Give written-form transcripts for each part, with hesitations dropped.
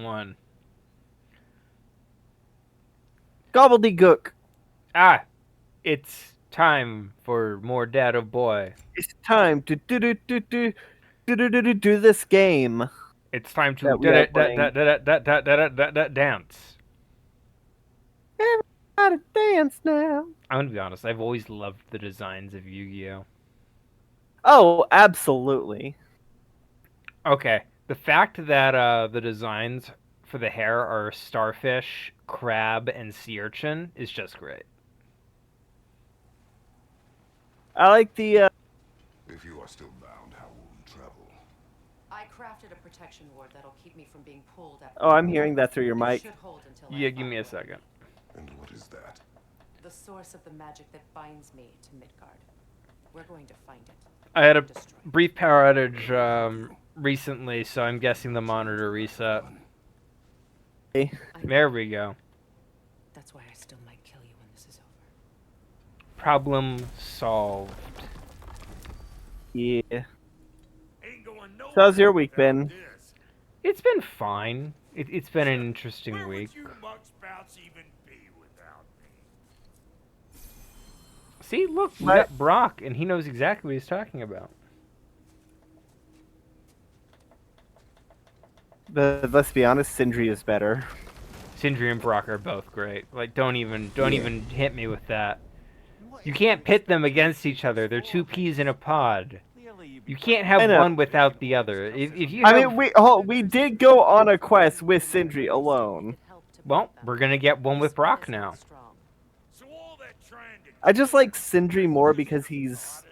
One. Gobbledygook. Ah, it's time for more Dad of Boy. It's time to do this game It's time to that we are playing. dance. Everybody dance now. I'm gonna be honest. I've always loved the designs of Yu-Gi-Oh. Oh, absolutely. Okay, the fact that the designs for the hair are starfish, crab, and sea urchin is just great. I like the. If you are still bound, how will you travel? I crafted a protection ward that'll keep me from being pulled at. Oh, I'm hearing that through your It mic. should hold until Yeah, I give me a find second. And what is that? the source of the magic that binds me to Midgard. We're going to find it. I had a Destroy it. brief power outage recently, so I'm guessing the monitor reset. Hey, There we go. That's why I still might kill you when this is over. Problem solved. yeah. Ain't going So how's your nowhere week without been? this. It's been fine. It's been an interesting Where week. would you muckspouts even be without me? See, look, we What? got Brock, and he knows exactly what he's talking about. But let's be honest, Sindri is better. Sindri and Brock are both great. Like, don't even hit me with that. You can't pit them against each other. They're two peas in a pod. You can't I have know. one without the other. If you I have, mean, we did go on a quest with Sindri alone. well, we're gonna get one with Brock now. So all that trying to I just like Sindri more because he's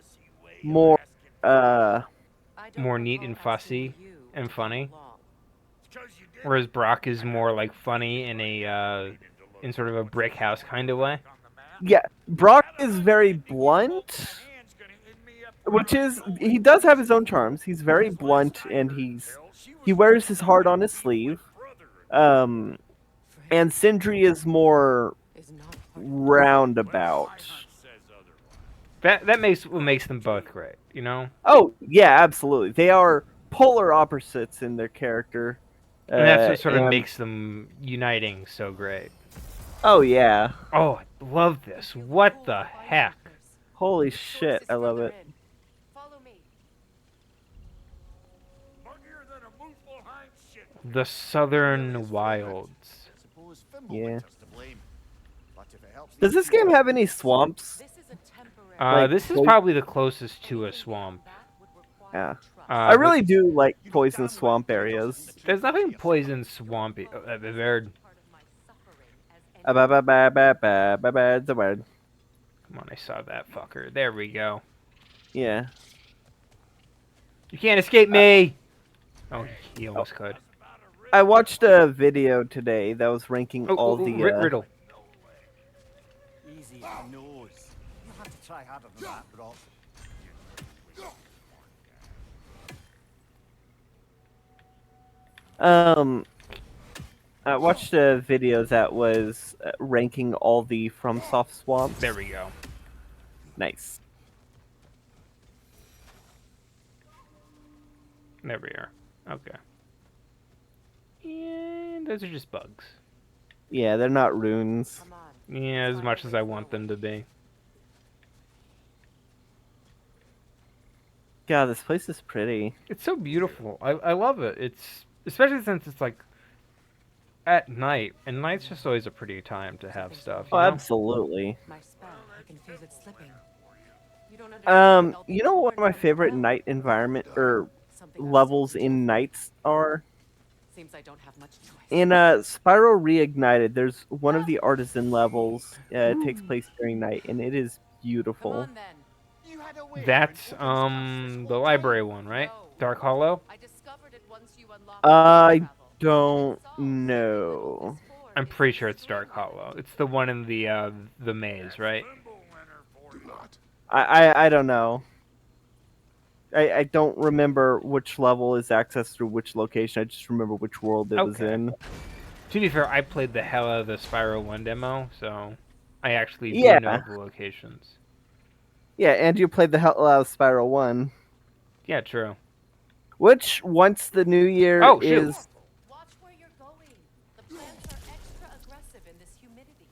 more More neat and fussy and funny. it's 'cause you didn't Whereas Brock is more like funny in a in sort of a brick house kind of way. on the map. yeah. Brock is very blunt, Hand's gonna end me up which is he does have his own charms. He's very blunt and he wears his heart on his sleeve. Um, and Sindri is more roundabout. That makes what makes them both great. You know. Oh yeah, absolutely. They are polar opposites in their character. And that's what sort of and- makes them uniting so great. Oh yeah. Oh, I love this. What the heck? Holy shit, I love it. Follow me. Muggier than a moonful hind shit. The Southern Wilds. Yeah. Does this game have any swamps? This is a temporary. Like, This is like- probably the closest to a swamp. Yeah. Uh, I really do like poison swamp areas. There's nothing poison swampy. Bird. The word. Come on, I saw that fucker. There we go. Yeah. You can't escape me. Oh, he almost could. I watched a video today that was ranking all the. Riddle. Easy as the nose. You have to try harder than that, Brock. I watched a video that was ranking all the FromSoft swamps. There we go. Nice. There we are. Okay. And those are just bugs. Yeah, they're not runes. Come on. Yeah, as much as I want them to be. God, this place is pretty. It's so beautiful. I love it. It's especially since it's like at night, and night's just always a pretty time to have stuff. You Oh, know? absolutely. My spell. I can feel it slipping. You don't understand. You know what my favorite night environment or Something else. levels in nights are? Seems I don't have much choice. In Spiral Reignited, there's one of the artisan levels. It takes place during night, and it is Come beautiful. on then. That's the library one, right? Dark Hollow. I discovered it once you unlocked I travel. don't It's all know. I'm pretty sure it's Dark Hollow. It's the one in the maze, right? Do not. I don't know. I don't remember which level is accessed through which location. I just remember which world it was Okay. in. To be fair, I played the hell out of the Spyro 1 demo, so I actually Yeah. do know the locations. Yeah, and you played the hell out of Spiral 1. Yeah, true. Which, once the new year Oh, shoot. is... Watch where you're going. Plants are extra aggressive in this humidity.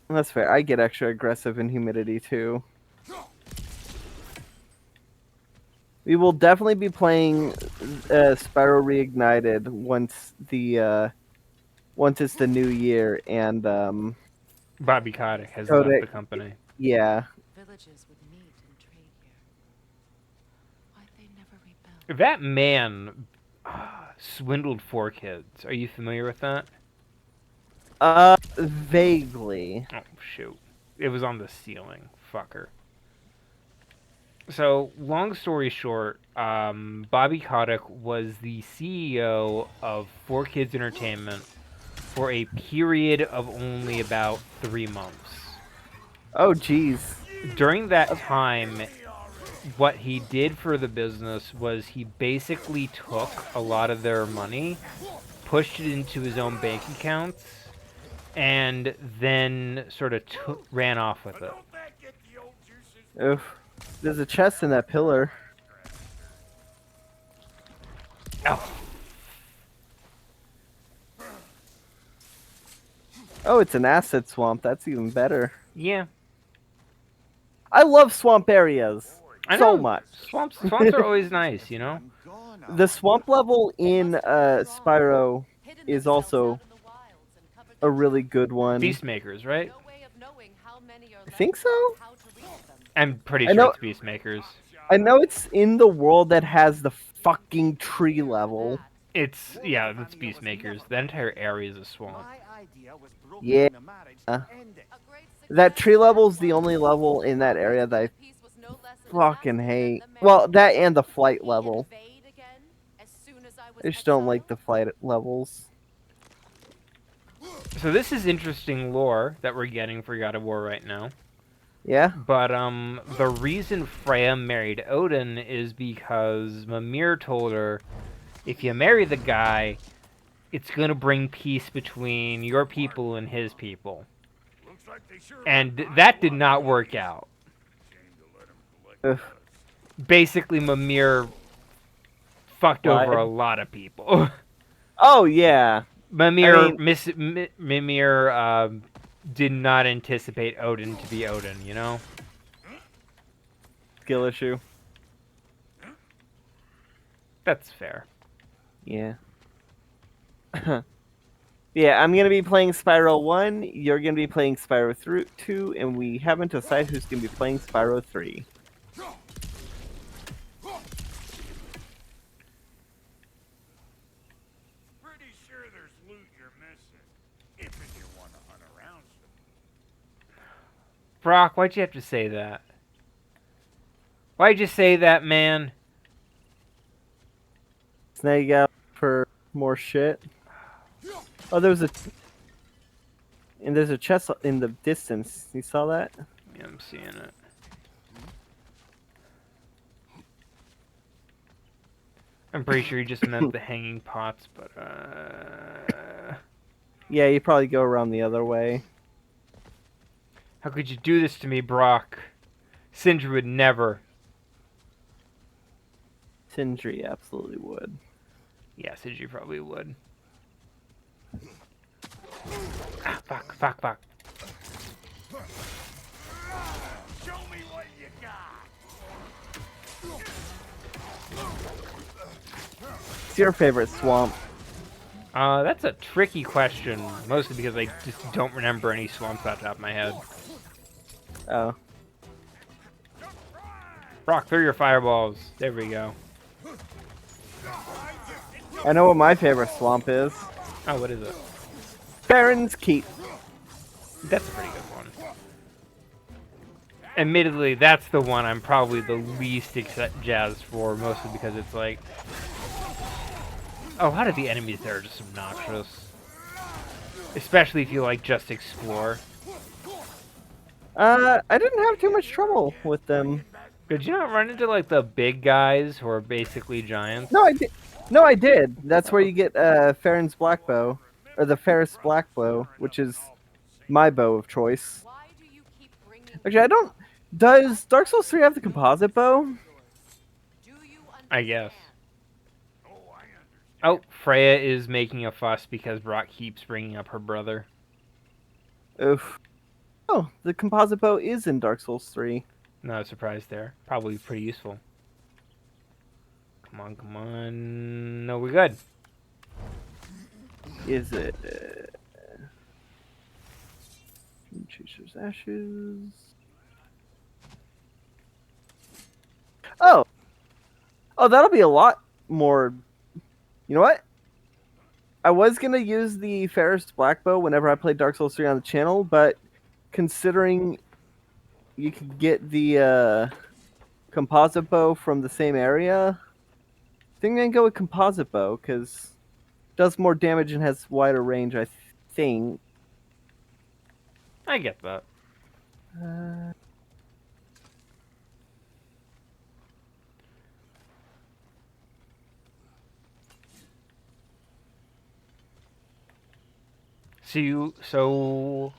That's fair. I get extra aggressive in humidity too. We will definitely be playing Spyro Reignited once it's the new year, and Bobby Kotick has Kotick- left the company. yeah. Villages would meet and trade here. Why'd they never rebel? That man swindled 4 kids. Are you familiar with that? Vaguely. Oh, shoot. It was on the ceiling. Fucker. So, long story short, Bobby Kotick was the CEO of 4 Kids Entertainment for a period of only about 3 months. Oh, jeez. During that time, what he did for the business was he basically took a lot of their money, pushed it into his own bank accounts, and then sort of ran off with it. Don't that get the old juices? Oof. There's a chest in that pillar. Ow. Oh, it's an acid swamp. That's even better. Yeah, I love swamp areas I so know. much. Swamps are always nice, you know? I'm gone now. The swamp level in Spyro Hidden is themselves also out in the wilds and covered a their really tracks. good one. Peacemakers, right? No way of knowing how many are I left think so. or how to reach them. I'm pretty I sure know- it's Peacemakers. I know it's in the world that has the fucking tree level. It's, yeah, it's Peacemakers. That entire area is a swamp. My idea was Yeah. brokering the marriage to end it. A great That success tree for level's the everyone. only level in that area that I Peace was no less a fucking disaster than hate. the Well, marriage. that and the flight He level. invade again as soon as I was I just don't like exiled. the flight levels. So this is interesting lore that we're getting for God of War right now. Yeah? But the reason Freya married Odin is because Mimir told her, if you marry the guy, it's gonna bring peace between your people and his people. Looks like they sure And that did not work out. Shame to let 'em collect Ugh. Basically, Mimir fucked What? over a lot of people. Oh, yeah. Mimir, mean- Mimir did not anticipate Odin to be Odin, you know? Skill issue. That's fair. Yeah. Yeah, I'm gonna be playing Spyro 1, you're gonna be playing Spyro 2, and we haven't decided who's gonna be playing Spyro 3. Pretty sure there's loot you're missing. If you want to hunt around some. Brock, why'd you have to say that? Why'd you say that, man? Snag out for more shit. Oh, there's a chest in the distance. You saw that? Yeah, I'm seeing it. I'm pretty sure you just meant the hanging pots, but Yeah, you probably go around the other way. how could you do this to me, Brock? Sindri would never. Sindri absolutely would. Yeah, Sindri probably would. Ah, fuck. Show me what you got. What's your favorite swamp? That's a tricky question, mostly because I just don't remember any swamps off the top of my head. Oh. Brock, throw your fireballs. There we go. I know what my favorite swamp is. Oh, what is it? Baron's Keep. That's a pretty good one. Admittedly, that's the one I'm probably the least jazzed for, mostly because it's like... Oh, a lot of the enemies there are just obnoxious. Especially if you, like, just explore. I didn't have too much trouble with them. Did you not run into, like, the big guys who are basically giants? No, I did. No, I did. That's where you get Farron's black bow, or the Ferris black bow, which is my bow of choice. Why do you keep bringing Actually, I don't. Does Dark Souls 3 have the composite bow? Do you I guess. understand? Oh, I understand. Oh, Freya is making a fuss because Brock keeps bringing up her brother. Oof. Oh, the composite bow is in Dark Souls 3. No surprise there. Probably pretty useful. Come on, come on. No, we're good. Is it? Chaser's Ashes. Oh! Oh, that'll be a lot more. You know what? I was gonna use the Ferris Black Bow whenever I played Dark Souls 3 on the channel, but considering you can get the composite bow from the same area, I think I'm gonna go with composite bow because it does more damage and has wider range. I think. I get that. So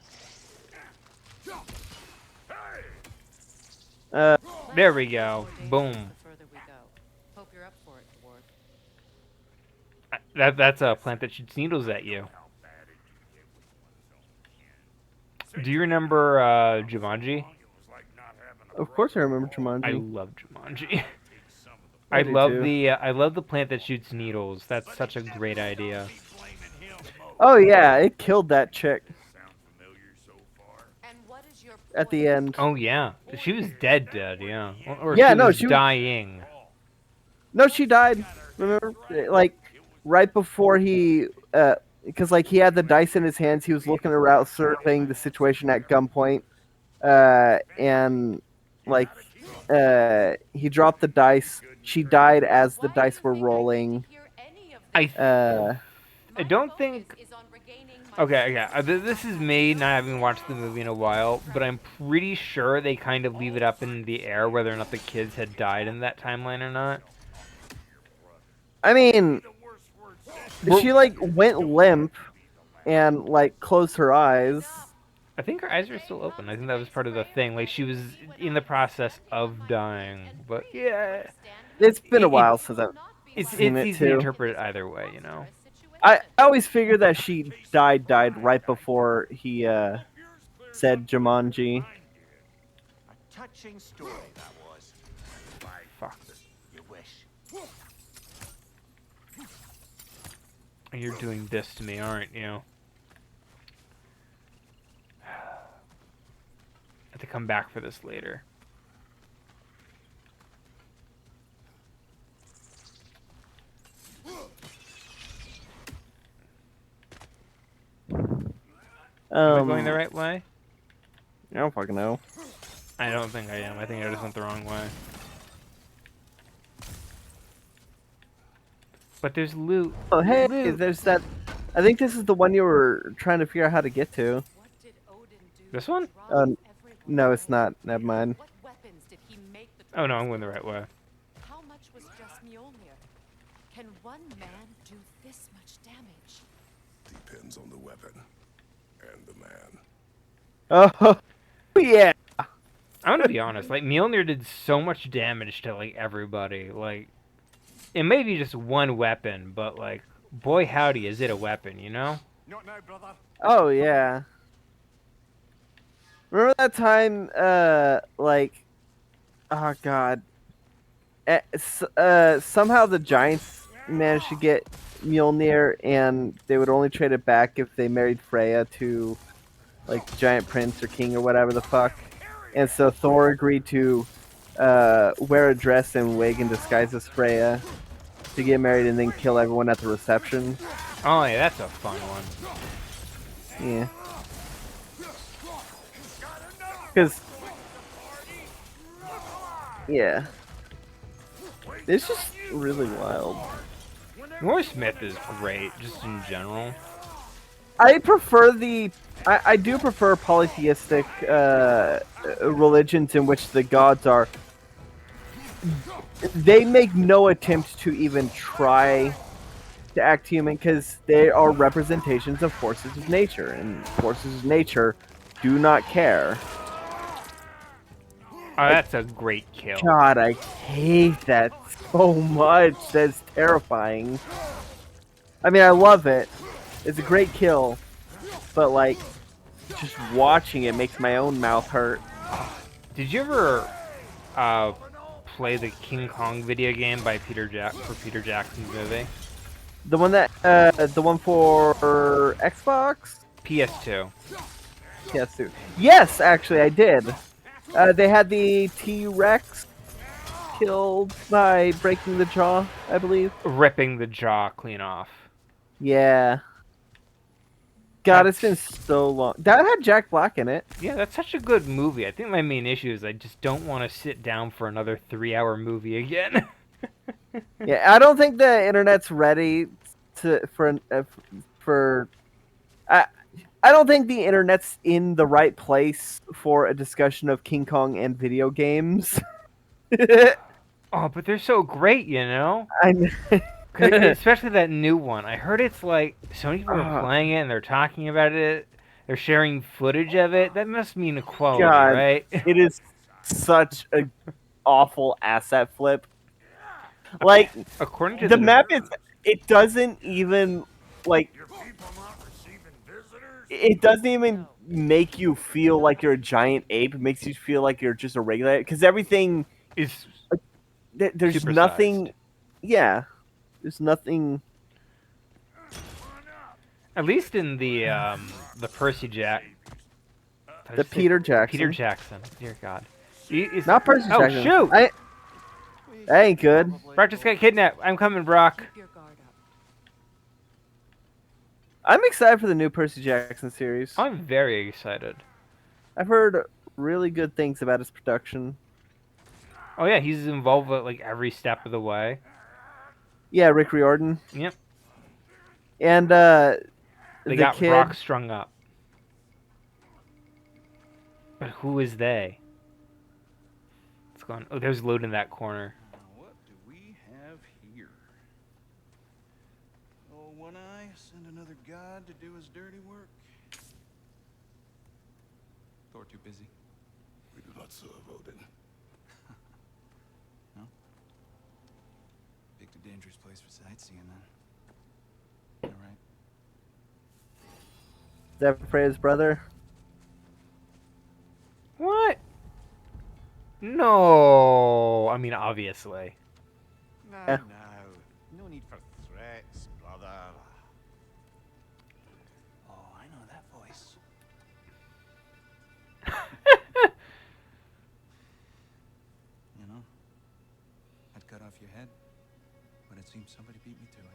there we go. Boom. The further we go. Hope you're up for it, dwarf. That's a plant that shoots needles at you. Do you remember Jumanji? Of course, I remember I Jumanji. love Jumanji. I I do love too. I love the plant that shoots needles. That's such a great idea. Oh yeah, it killed that chick And what is your at the end. Oh yeah, she was dead, yeah. Or Yeah, she no, was she was- dying. No, she died. Remember, like right before he, because like he had the dice in his hands. He was looking around, surveying the situation at gunpoint, and like he dropped the dice. She died as the dice were rolling. I don't think. Okay. This is me not having watched the movie in a while, but I'm pretty sure they kind of leave it up in the air whether or not the kids had died in that timeline or not. I mean, she like went limp and like closed her eyes. I think her eyes are still open. I think that was part of the thing. Like she was in the process of dying, but yeah, It's been a while since I've it's seen it easy to too. interpret either way, you know. I always figured that she died right before he said Jumanji. A touching story that was. Fuck. You wish. You're doing this to me, aren't you? I have to come back for this later. Am I going the right way? I don't fucking know. I don't think I am. I think I just went the wrong way. But there's loot. Oh hey, Loot. there's that. I think this is the one you were trying to figure out how to get to. This one? No, it's not. Never mind. What weapons did he make the Oh no, I'm going the right way. How much was just Mjolnir? Can one man do this much damage? Depends on the weapon and the man. Oh yeah. I'm gonna be honest. Like Mjolnir did so much damage to like everybody. Like it may be just one weapon, but like boy howdy, is it a weapon? You know? Not now, brother. Oh yeah. Remember that time? Like, oh god. Somehow the Giants managed to get Mjolnir, and they would only trade it back if they married Freya to, like, Giant Prince or King or whatever the fuck. And so Thor agreed to wear a dress and wig and disguise as Freya to get married and then kill everyone at the reception. Oh yeah, that's a fun one. Yeah. Because, yeah. It's just really wild. War Smith is great, just in general. I prefer I do prefer polytheistic religions in which the gods are. They make no attempt to even try to act human because they are representations of forces of nature, and forces of nature do not care. Oh, that's a great kill. God, I hate that so much. That's terrifying. I mean, I love it. It's a great kill, but like, just watching it makes my own mouth hurt. Did you ever uh, play the King Kong video game by Peter Jackson's movie? The one for Xbox, PS2. PS2. Yes, actually, I did. They had the T-Rex killed by breaking the jaw, I believe. Ripping the jaw clean off. Yeah. God, it's been so long. That had Jack Black in it. Yeah, that's such a good movie. I think my main issue is I just don't want to sit down for another 3-hour movie again. Yeah, I don't think the internet's ready for. I don't think the internet's in the right place for a discussion of King Kong and video games. Oh, but they're so great, you know? I know. Especially that new one. I heard it's like so many people are playing it and they're talking about it. They're sharing footage of it. That must mean equality, God, right? it is such a awful asset flip. Like According to the map it doesn't even like Your people not receiving visitors? it doesn't even make you feel like you're a giant ape. It makes you feel like you're just a regular because everything is there's supersized. nothing. Yeah, there's nothing. At least in the Percy Jack. The Peter Jackson. Peter Jackson. Dear God. Not Percy Oh Jackson. shoot! That ain't good. Brock just got kidnapped. I'm coming, Brock. Keep your guard up. I'm excited for the new Percy Jackson series. I'm very excited. I've heard really good things about his production. Oh yeah, he's involved with like every step of the way. Yeah, Rick Riordan. Yep. And They the got kid. Brock strung up. But who is they? It's going. Oh, there's loot in that corner. Now, what do we have here? Oh, One Eye, send another god to do his dirty work. Thor too busy. We do not serve Odin. No? Picked a dangerous place for sightseeing then. All right. Is that Freya's brother? What? No. I mean, obviously. No, Yeah. no. No need for threats, brother. Oh, I know that voice. You know, I'd cut off your head, but it seems somebody beat me to it.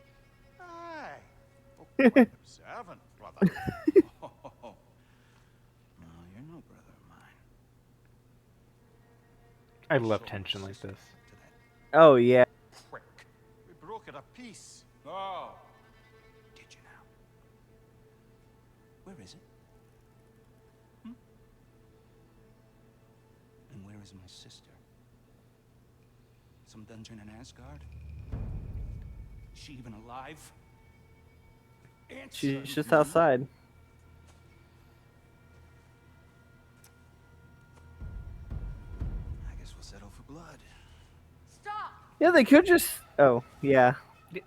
Aye. Oh, quite observant, brother. Oh, no, you're no brother of mine. I love Sold tension my like sister this. to that Oh yeah. prick. We broke it a piece. Oh. Did you now? Where is it? And where is my sister? Some dungeon in Asgard? Is she even alive? She's Answer just me. outside. I guess we'll settle for blood. Stop! Yeah, they could just. Oh yeah.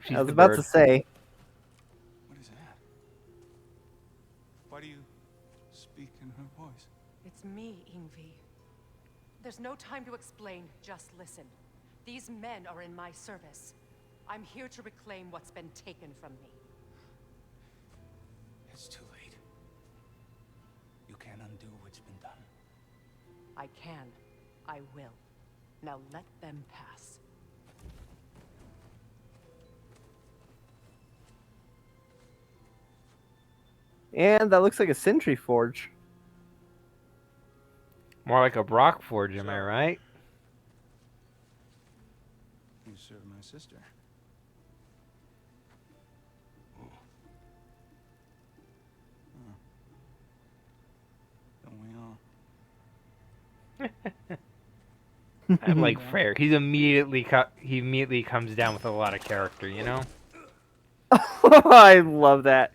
She's I was the about bird. to say. What is that? Why do you speak in her voice? It's me, Ingvi. There's no time to explain, just listen. These men are in my service. I'm here to reclaim what's been taken from me. It's too late. You can't undo what's been done. I can. I will. Now let them pass. And that looks like a Sentry Forge. More like a Brock Forge, am I right? You serve my sister. Don't we all? I like Freyr. He immediately comes down with a lot of character, you know? I love that.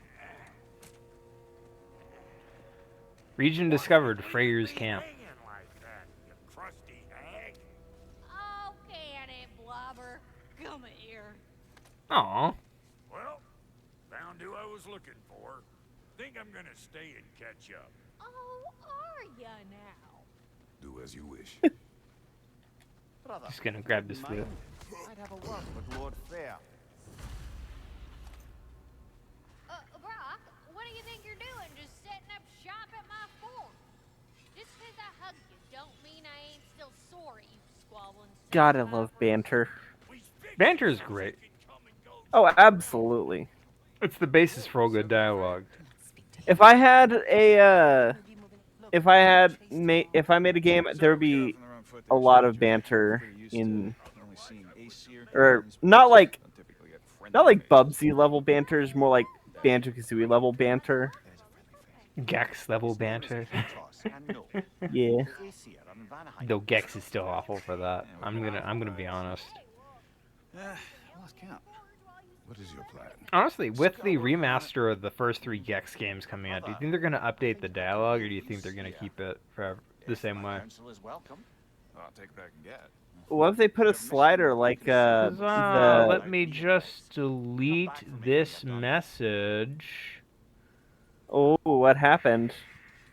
Region discovered Freyr's camp. Hanging like that, you crusty hag. Oh, can it, Blubber? Come here. Aw. Well, looking for. Think I'm gonna stay and catch up. Oh, are ya now? Do as you wish. Brother, Just gonna grab this loot. I'd have a word with Lord Fair. Brock, what do you think you're doing? Just setting up shop at my fort? Just 'cause I hugged you don't mean I ain't still sorry, you squabbling. God, I love banter. Banter is great. Oh, absolutely. It's the basis for all good dialogue. If I had a, if I made a game, there would be a lot of banter in, or not like Bubsy level banter, is more like Banjo-Kazooie level banter. Gex level banter. Yeah. Though Gex is still awful for that. I'm gonna be honest. Lost count. What is your plan? Honestly, with the remaster of the first 3 Gex games coming out, do you think they're gonna update the dialogue, or do you think they're gonna keep it forever the same way? Council is welcome. I'll take what I can get. What if they put a slider like Let me just delete this message. Oh, what happened?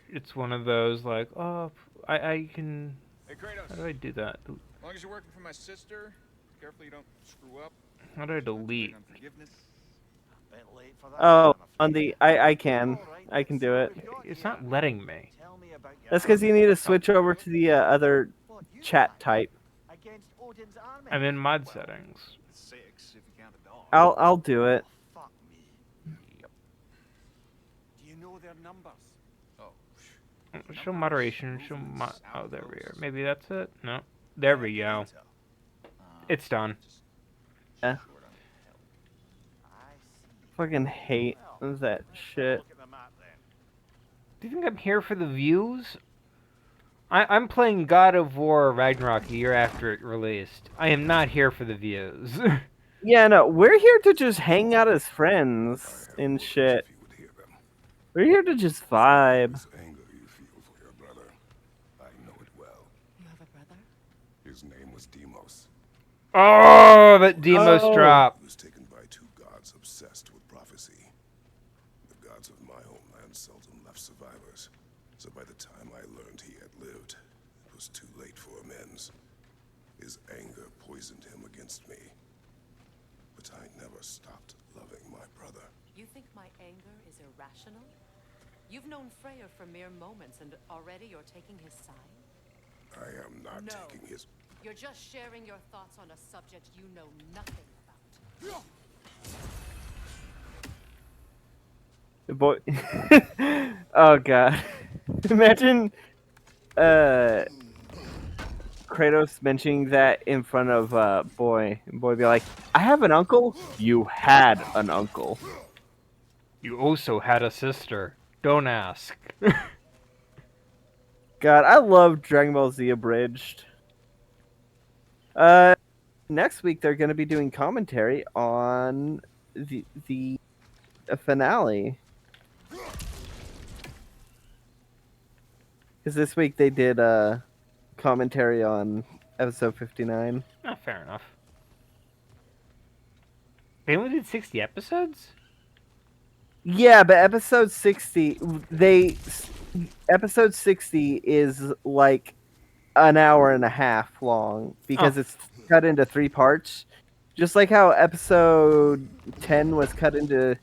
It's one of those like, oh, I can. Hey Kratos, How do I do that? as long as you're working for my sister, careful you don't screw up. How do I delete? On forgiveness. Bit late for that, Oh, I'm on afraid. the I can do it. It's not letting me. Tell me about your That's because you need to switch over to the other What, you chat fought type. against Odin's army? I'm in mod settings. 6 if you count the dog. I'll do it. Fuck me. Yep. Do you know their numbers? Oh, Show moderation. Oh, there we are. Maybe that's it. No, there we go. It's done. Yeah. I see. Fucking hate that shit. Look at the map then. Do you think I'm here for the views? I'm playing God of War Ragnarok a year after it released. I am not here for the views. Yeah, no, we're here to just hang out as friends I have and words shit. if you would hear them. We're here to just vibe. This anger you feel for your brother, I know it well. You have a brother? His name was Deimos. Oh, that Demos Oh. drop. He was taken by 2 gods obsessed with prophecy. The gods of my homeland seldom left survivors, so by the time I learned he had lived, it was too late for amends. His anger poisoned him against me. But I never stopped loving my brother. You think my anger is irrational? You've known Freyr for mere moments, and already you're taking his side? I am not No. taking his... You're just sharing your thoughts on a subject you know nothing about. Boy. Oh god. Imagine Kratos mentioning that in front of Boy. And Boy be like, I have an uncle? You had an uncle. You also had a sister. Don't ask. God, I love Dragon Ball Z Abridged. Next week they're gonna be doing commentary on the finale. Because this week they did commentary on episode 59. Oh, fair enough. They only did 60 episodes? Yeah, but episode 60 episode 60 is like an hour and a half long because Oh. it's cut into 3 parts. Just like how episode 10 was cut into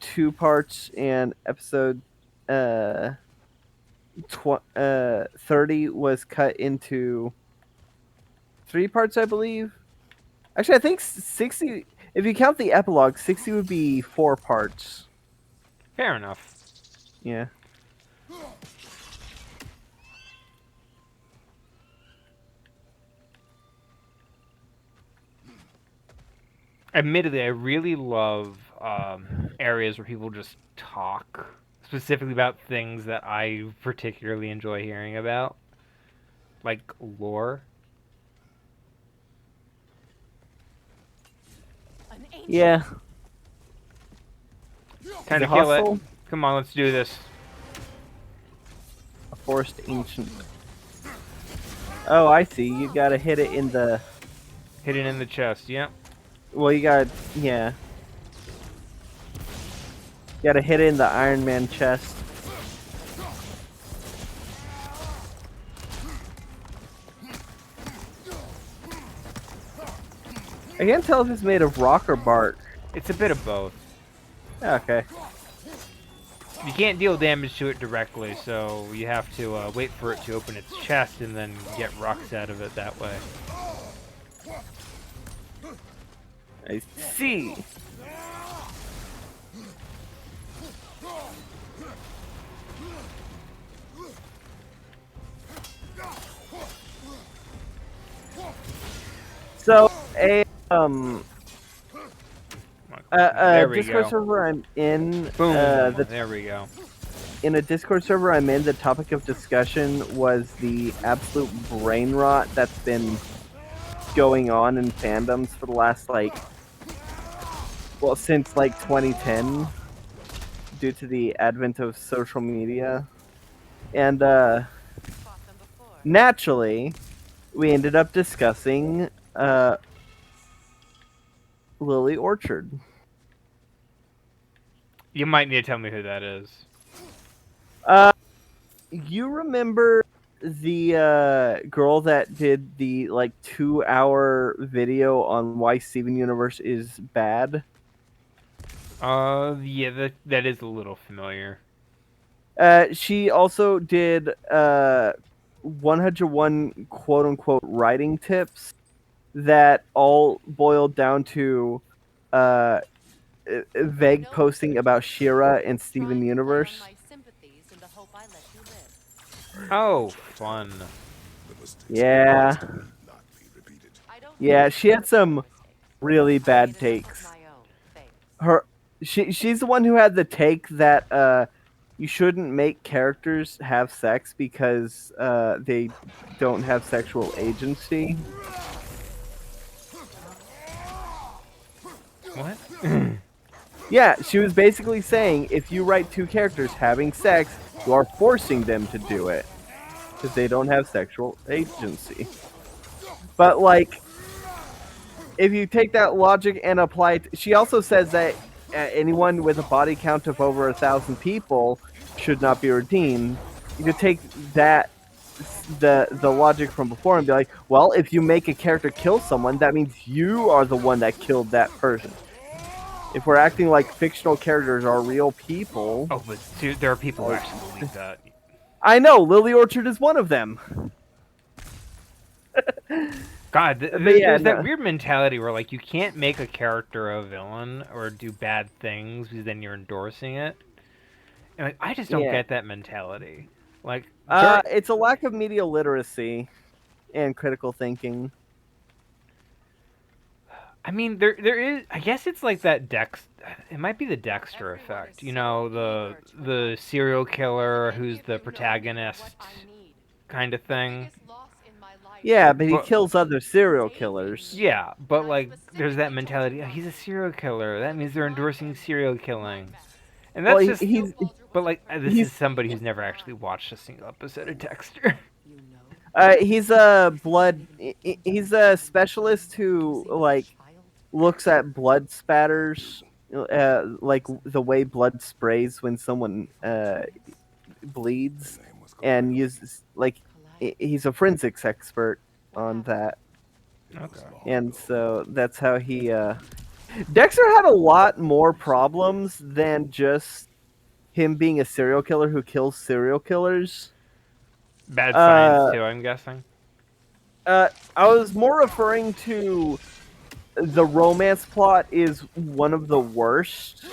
2 parts and episode 30 was cut into 3 parts, I believe. Actually, I think 60, if you count the epilogue, 60 would be 4 parts. Fair enough. Yeah. Admittedly, I really love areas where people just talk, specifically about things that I particularly enjoy hearing about, like lore. An ancient Yeah. Time to The kill it. hustle, Come on, let's do this. a forced ancient. Oh, I see. You gotta hit it in the. Hit it in the chest. Yep. Well, you got. Yeah. gotta hit it in the Iron Man chest. I can't tell if it's made of rock or bark. It's a bit of both. Okay. You can't deal damage to it directly, so you have to wait for it to open its chest and then get rocks out of it that way. I see. So There we Discord go. server I'm in. Boom. The There we go. in a Discord server I'm in, the topic of discussion was the absolute brain rot that's been going on in fandoms for the last, since, 2010, due to the advent of social media. And, naturally, we ended up discussing, Lily Orchard. You might need to tell me who that is. You remember the girl that did the 2-hour video on why Steven Universe is bad? Yeah, that is a little familiar. She also did 101 quote unquote writing tips that all boiled down to vague posting about She-Ra and Steven Universe. Oh, fun. The mistakes Yeah. of the past will not be repeated. Yeah, she had some really bad takes. She's the one who had the take that you shouldn't make characters have sex because they don't have sexual agency. What? Yeah, she was basically saying if you write two characters having sex, you are forcing them to do it because they don't have sexual agency. But if you take that logic and apply it, she also says that anyone with a body count of over 1,000 people should not be redeemed. You could take that the logic from before and be like, well, if you make a character kill someone, that means you are the one that killed that person. If we're acting like fictional characters are real people... Oh, but dude, there are people who actually believe that. I know, Lily Orchard is one of them. God, yeah, there's no. that weird mentality where, you can't make a character a villain or do bad things because then you're endorsing it. And, I just don't get that mentality. It's a lack of media literacy and critical thinking. I mean, there is. I guess it's like that It might be the Dexter effect. You know, the serial killer who's the protagonist, kind of thing. Yeah, but he kills other serial killers. Yeah, but there's that mentality. Oh, he's a serial killer. That means they're endorsing serial killing, and that's But this is somebody who's never actually watched a single episode of Dexter. He's he's a specialist who looks at blood spatters, the way blood sprays when someone bleeds, and uses he's a forensics expert on that. Okay. And so that's how he. Dexter had a lot more problems than just him being a serial killer who kills serial killers. Bad science too, I'm guessing. I was more referring to the romance plot is one of the worst.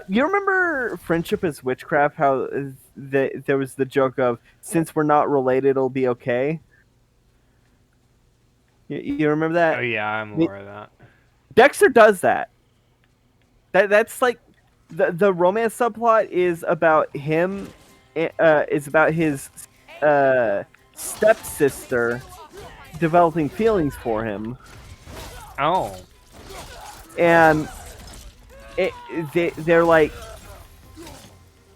You remember Friendship is Witchcraft? How there was the joke of, since we're not related, it'll be okay. You remember that? Oh yeah, I'm aware of that. Dexter does that. That's the romance subplot is about him. Is about his stepsister developing feelings for him. Oh. And they're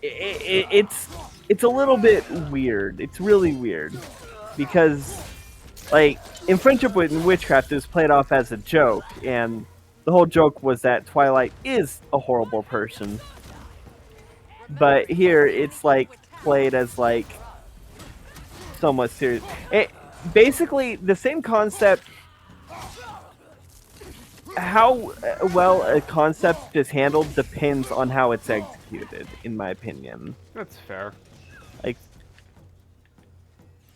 it's a little bit weird. It's really weird because in Friendship with Witchcraft it was played off as a joke, and the whole joke was that Twilight is a horrible person. But here it's like played as like somewhat serious. Basically the same concept. How well a concept is handled depends on how it's executed, in my opinion. That's fair. Like,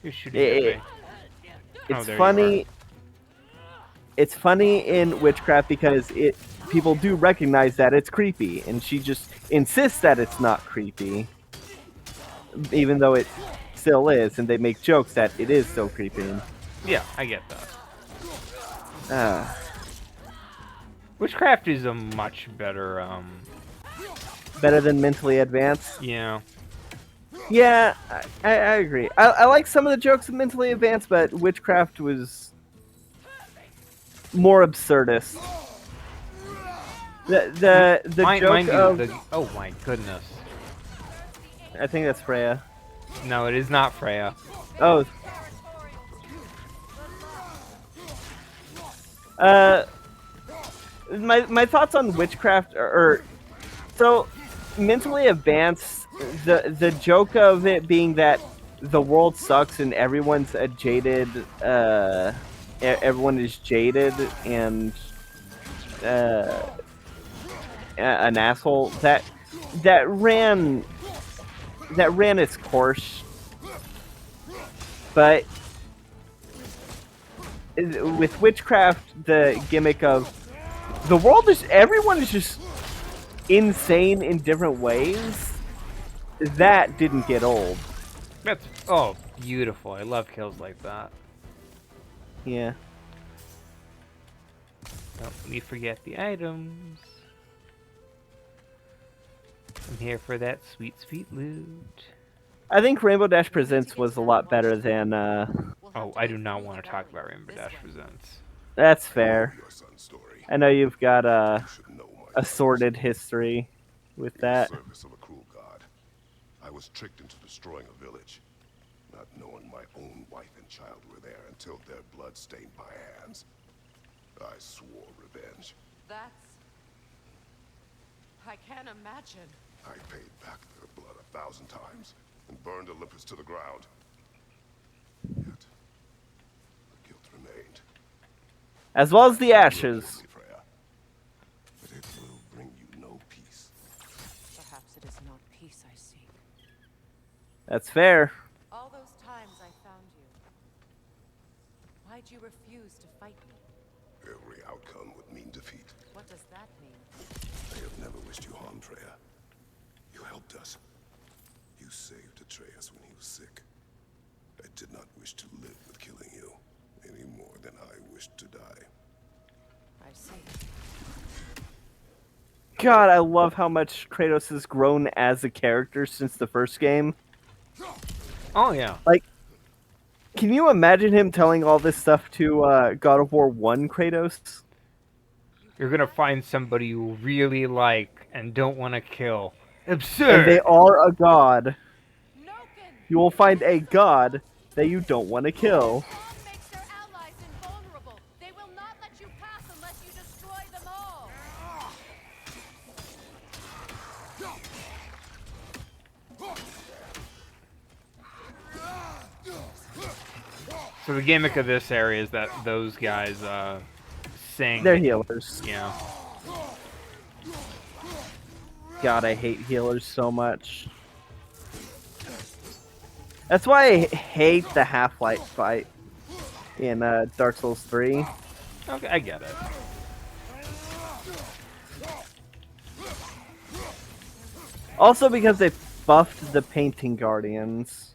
You're shooting at me. it's there you funny. It's funny in Witchcraft because people do recognize that it's creepy, and she just insists that it's not creepy, even though it still is, and they make jokes that it is still creepy. Yeah, I get that. Witchcraft is a much better, Better than Mentally Advanced. yeah. Yeah, I agree. I like some of the jokes of Mentally Advanced, but Witchcraft was more absurdist. The Mind joke you, of oh my goodness. I think that's Freya. No, it is not Freya. Oh. My thoughts on Witchcraft are so Mentally Advanced. The joke of it being that the world sucks and everyone's a jaded. Everyone is jaded and an asshole. That ran its course, but with Witchcraft, the gimmick of the world is everyone is just insane in different ways. That didn't get old. That's beautiful. I love kills like that. Yeah. Don't let me forget the items. I'm here for that sweet, sweet loot. I think Rainbow Dash Presents was a lot better than. Oh, I do not want to talk about Rainbow Dash Presents. That's fair. Your son's story. I know you've got You should know my a sordid history with that. In the service of a cruel god, I was tricked into destroying a village, not knowing my own wife and child were there until their blood stained my hands. I swore revenge. I can't imagine. I paid back their blood 1,000 times and burned Olympus to the ground. Yet, the guilt remained. As well as the ashes. Freya. But it will bring you no peace. Perhaps it is not peace I seek. That's fair. All those times I found you. Why'd you refuse to fight me? Every outcome would mean defeat. What does that mean? I have never wished you harm, Freya. You helped us. You saved Atreus when he was sick. I did not wish to live with killing you, any more than I wished to die. I see. God, I love how much Kratos has grown as a character since the first game. Oh yeah. Like, can you imagine him telling all this stuff to God of War 1 Kratos? You're gonna find somebody you really like and don't want to kill. Absurd! And they are a god. Noken! You will find a god that you don't want to kill. Bond makes their allies invulnerable. They will not let you pass unless you destroy them all. So the gimmick of this area is that those guys sing. They're healers. Yeah. God, I hate healers so much. That's why I hate the Half-Life fight in Dark Souls 3. Okay, I get it. Also because they buffed the Painting Guardians.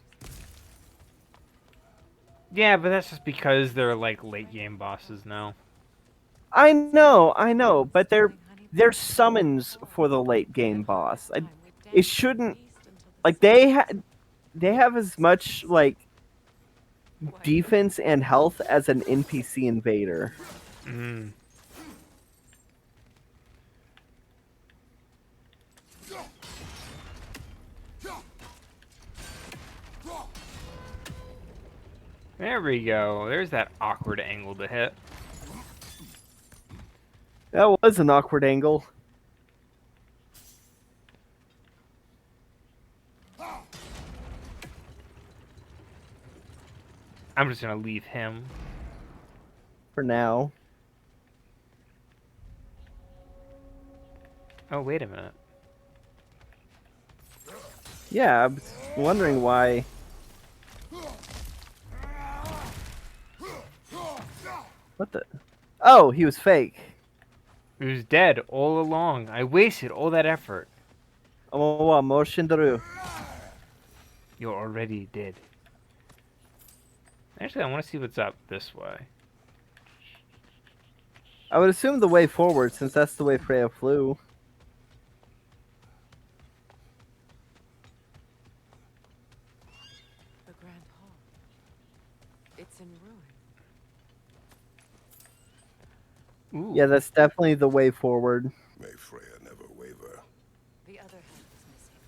Yeah, but that's just because they're like late game bosses now. I know, but they're summons for the late game boss. It shouldn't like they have as much like defense and health as an NPC invader. Mm. There we go. There's that awkward angle to hit. That was an awkward angle. I'm just gonna leave him. For now. Oh, wait a minute. Yeah, I was wondering why. What the? Oh, he was fake. He was dead all along. I wasted all that effort. Oh, Moshindaru. You're already dead. Actually, I want to see what's up this way. I would assume the way forward, since that's the way Freya flew. The Grand Hall. It's in ruin. Ooh. Yeah, that's definitely the way forward. May Freya never waver. The other hand is missing.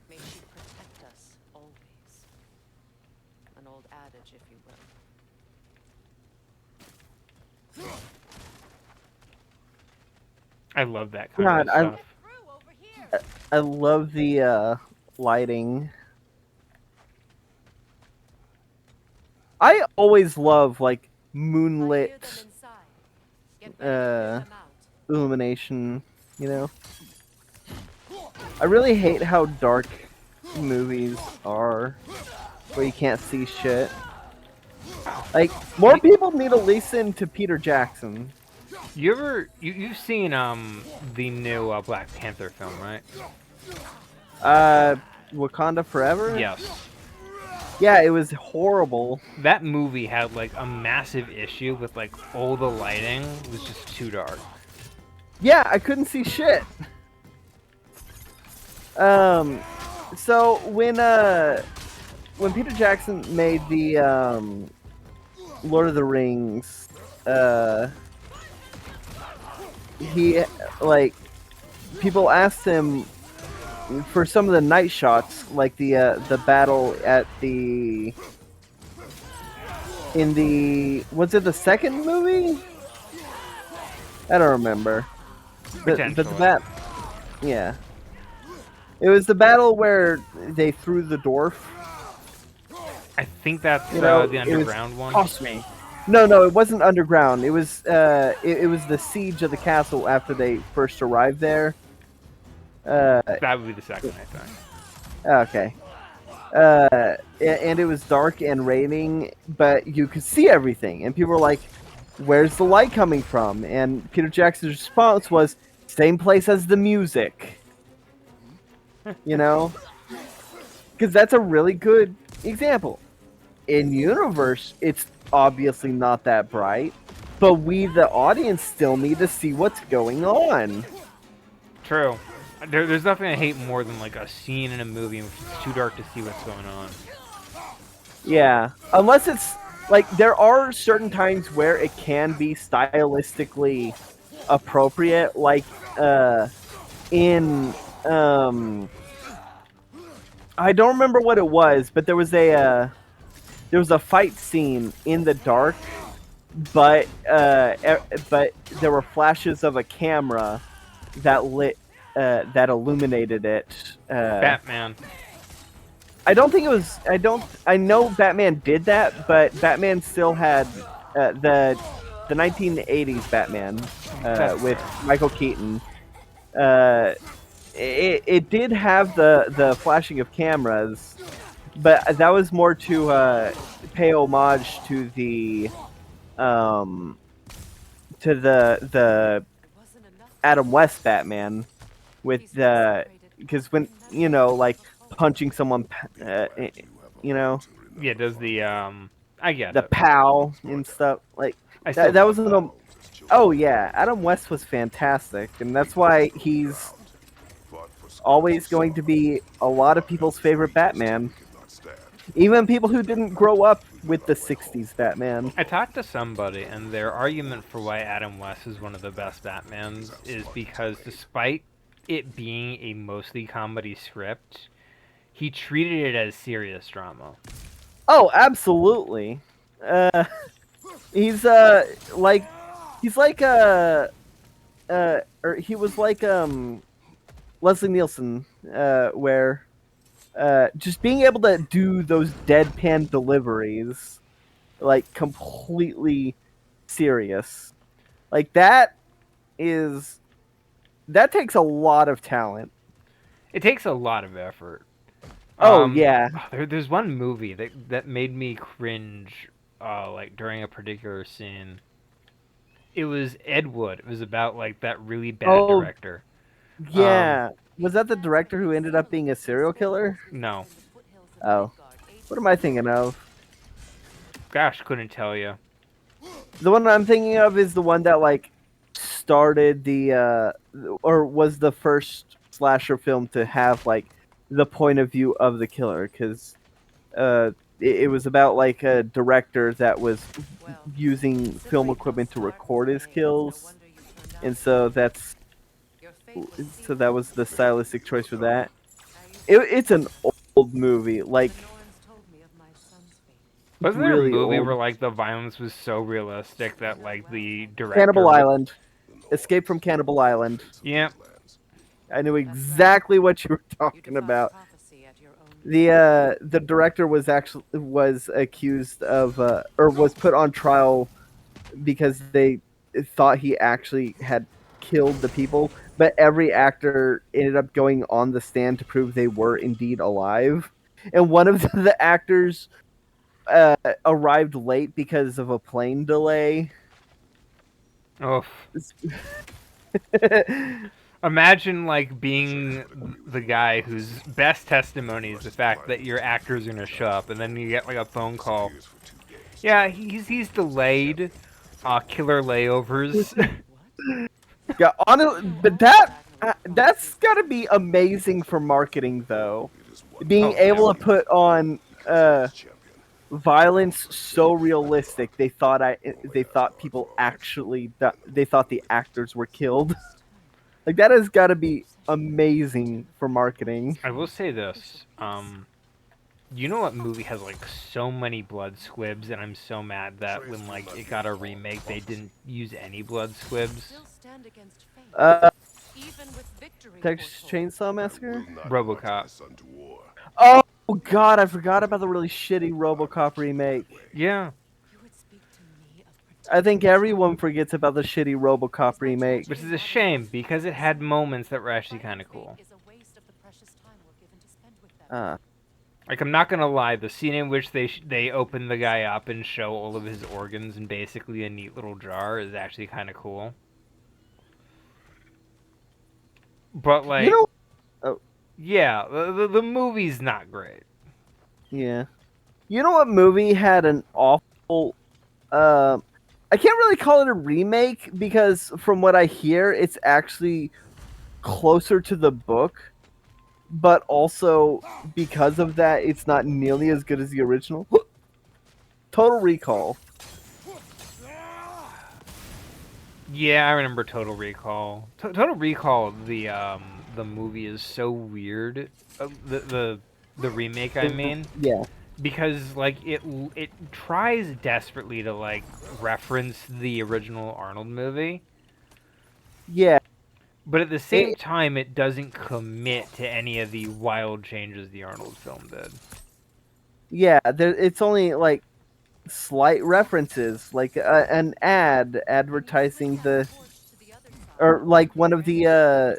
May she protect us always. An old adage, if you will. I love that kind God, of stuff. Crew over here. I love the lighting. I always love like moonlit illumination, you know. I really hate how dark movies are, where you can't see shit. Like, more people need to listen to Peter Jackson. You've seen the new Black Panther film, right? Wakanda Forever? Yes. Yeah, it was horrible. That movie had like a massive issue with like all the lighting was just too dark. Yeah, I couldn't see shit. So when Peter Jackson made the Lord of the Rings, he like people asked him for some of the night shots, like the battle at was it the second movie? I don't remember. But the yeah. It was the battle where they threw the dwarf. I think that's You know, the underground one. Toss me. No, it wasn't underground. It was it was the siege of the castle after they first arrived there. That would be the second, I think. Okay. And it was dark and raining, but you could see everything. And people were like, "Where's the light coming from?" And Peter Jackson's response was, "Same place as the music." You know? Because that's a really good example. In universe, it's obviously not that bright, but we, the audience, still need to see what's going on. True. There's nothing I hate more than like a scene in a movie in which it's too dark to see what's going on. Yeah, unless it's like there are certain times where it can be stylistically appropriate, like in I don't remember what it was, but there was a fight scene in the dark, but there were flashes of a camera that that illuminated it. Batman. I don't think it was. I know Batman did that, but Batman still had the 1980s Batman with Michael Keaton. It did have the flashing of cameras, but that was more to pay homage to the Adam West Batman with because when like punching someone, Yeah, does the I get the it. pow and stuff like I still that love wasn't a. Oh yeah, Adam West was fantastic, and that's why he's always going to be a lot of people's favorite Batman. Even people who didn't grow up with the 60s Batman. I talked to somebody, and their argument for why Adam West is one of the best Batmans is because despite it being a mostly comedy script, he treated it as serious drama. Oh, absolutely. He's like or he was like Leslie Nielsen, where just being able to do those deadpan deliveries, like completely serious, like that takes a lot of talent. It takes a lot of effort. Oh yeah. There's one movie that made me cringe, like during a particular scene. It was Ed Wood. It was about like that really bad Oh. director. Yeah. Was that the director who ended up being a serial killer? No, Oh. What am I thinking of? gosh, couldn't tell you. The one I'm thinking of is the one that like started the or was the first slasher film to have like the point of view of the killer, because it was about like a director that was using film equipment to record his kills, and so that was the stylistic choice for that. It's an old movie, like Wasn't there really a movie old. where like the violence was so realistic that like the director? Cannibal Island. Escape from Cannibal Island. Yeah. I knew exactly what you were talking about. The director was accused of or was put on trial because they thought he actually had killed the people, but every actor ended up going on the stand to prove they were indeed alive. And one of the actors arrived late because of a plane delay. Oh. Imagine like being the guy whose best testimony is the fact that your actor's gonna show up, and then you get like a phone call. Yeah, he's delayed. Killer layovers. Yeah, but that's gotta be amazing for marketing, though. Being able to put on violence so realistic, they thought people actually they thought the actors were killed. Like that has got to be amazing for marketing. I will say this. You know what movie has like so many blood squibs, and I'm so mad that when like it got a remake, they didn't use any blood squibs. Texas Chainsaw Massacre? RoboCop. Oh God, I forgot about the really shitty RoboCop remake. Yeah. I think everyone forgets about the shitty RoboCop remake. Which is a shame, because it had moments that were actually kind of cool. Like, I'm not gonna lie, the scene in which they open the guy up and show all of his organs in basically a neat little jar is actually kind of cool. But, like... You know... Oh. Yeah, the movie's not great. Yeah. You know what movie had an awful... I can't really call it a remake, because from what I hear, it's actually closer to the book. But also, because of that, it's not nearly as good as the original. Total Recall. Yeah, I remember Total Recall. Total Recall, the movie is so weird. The remake, I mean. Yeah. Because like it tries desperately to like reference the original Arnold movie. Yeah. But at the same time, it doesn't commit to any of the wild changes the Arnold film did. Yeah, it's only like slight references, like an ad advertising or like one of the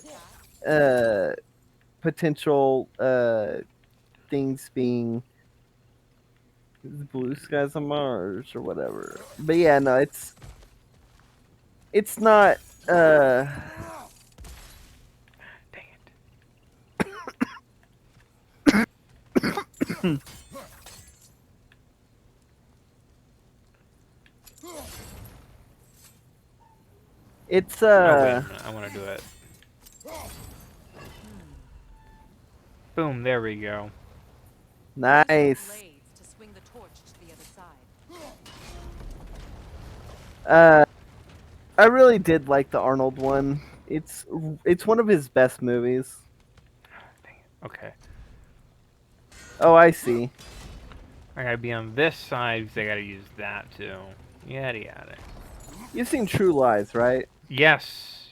potential things being the Blue Skies on Mars or whatever. But yeah, no, it's not. It's Oh, wait a minute, I want to do it. Boom, there we go. Nice. I really did like the Arnold one. It's one of his best movies. Dang it. Okay. Oh, I see. I gotta be on this side because I gotta use that too. Yada yada. You've seen True Lies, right? Yes.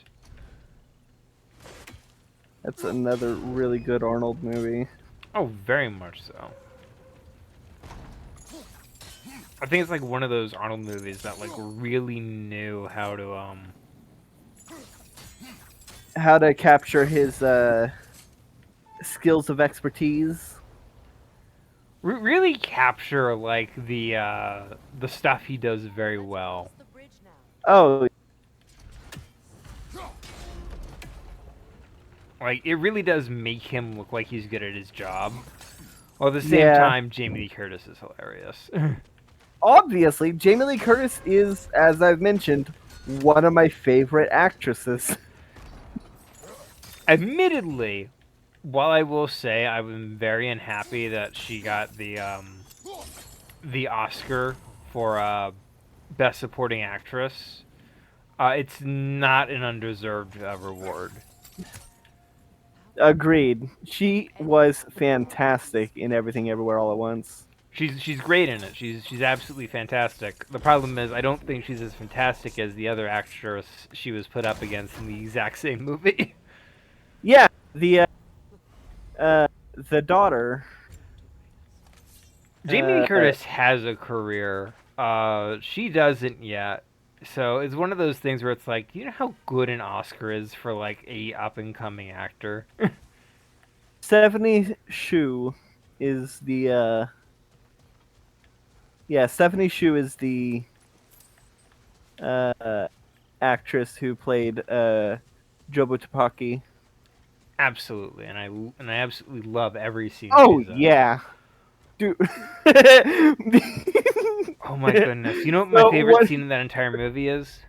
That's another really good Arnold movie. Oh, very much so. I think it's like one of those Arnold movies that like really knew how to capture his skills of expertise. really capture like the stuff he does very well. The bridge now. Oh, Like it really does make him look like he's good at his job. While at the same Yeah. time, Jamie Lee Curtis is hilarious. obviously, Jamie Lee Curtis is, as I've mentioned, one of my favorite actresses. Admittedly, while I will say I'm very unhappy that she got the Oscar for Best Supporting Actress, it's not an undeserved reward. Agreed. She was fantastic in Everything Everywhere All at Once. She's great in it. She's absolutely fantastic. The problem is I don't think she's as fantastic as the other actress she was put up against in the exact same movie. Yeah, the daughter. Jamie Lee Curtis has a career. She doesn't yet. So it's one of those things where it's like, do you know how good an Oscar is for like a up and coming actor? Stephanie Shu is the yeah, Stephanie Shu is the actress who played Jobu Tupaki. Absolutely, and I absolutely love every scene. Oh she's in. yeah. Dude. Oh my goodness. You know what my So favorite what- scene in that entire movie is?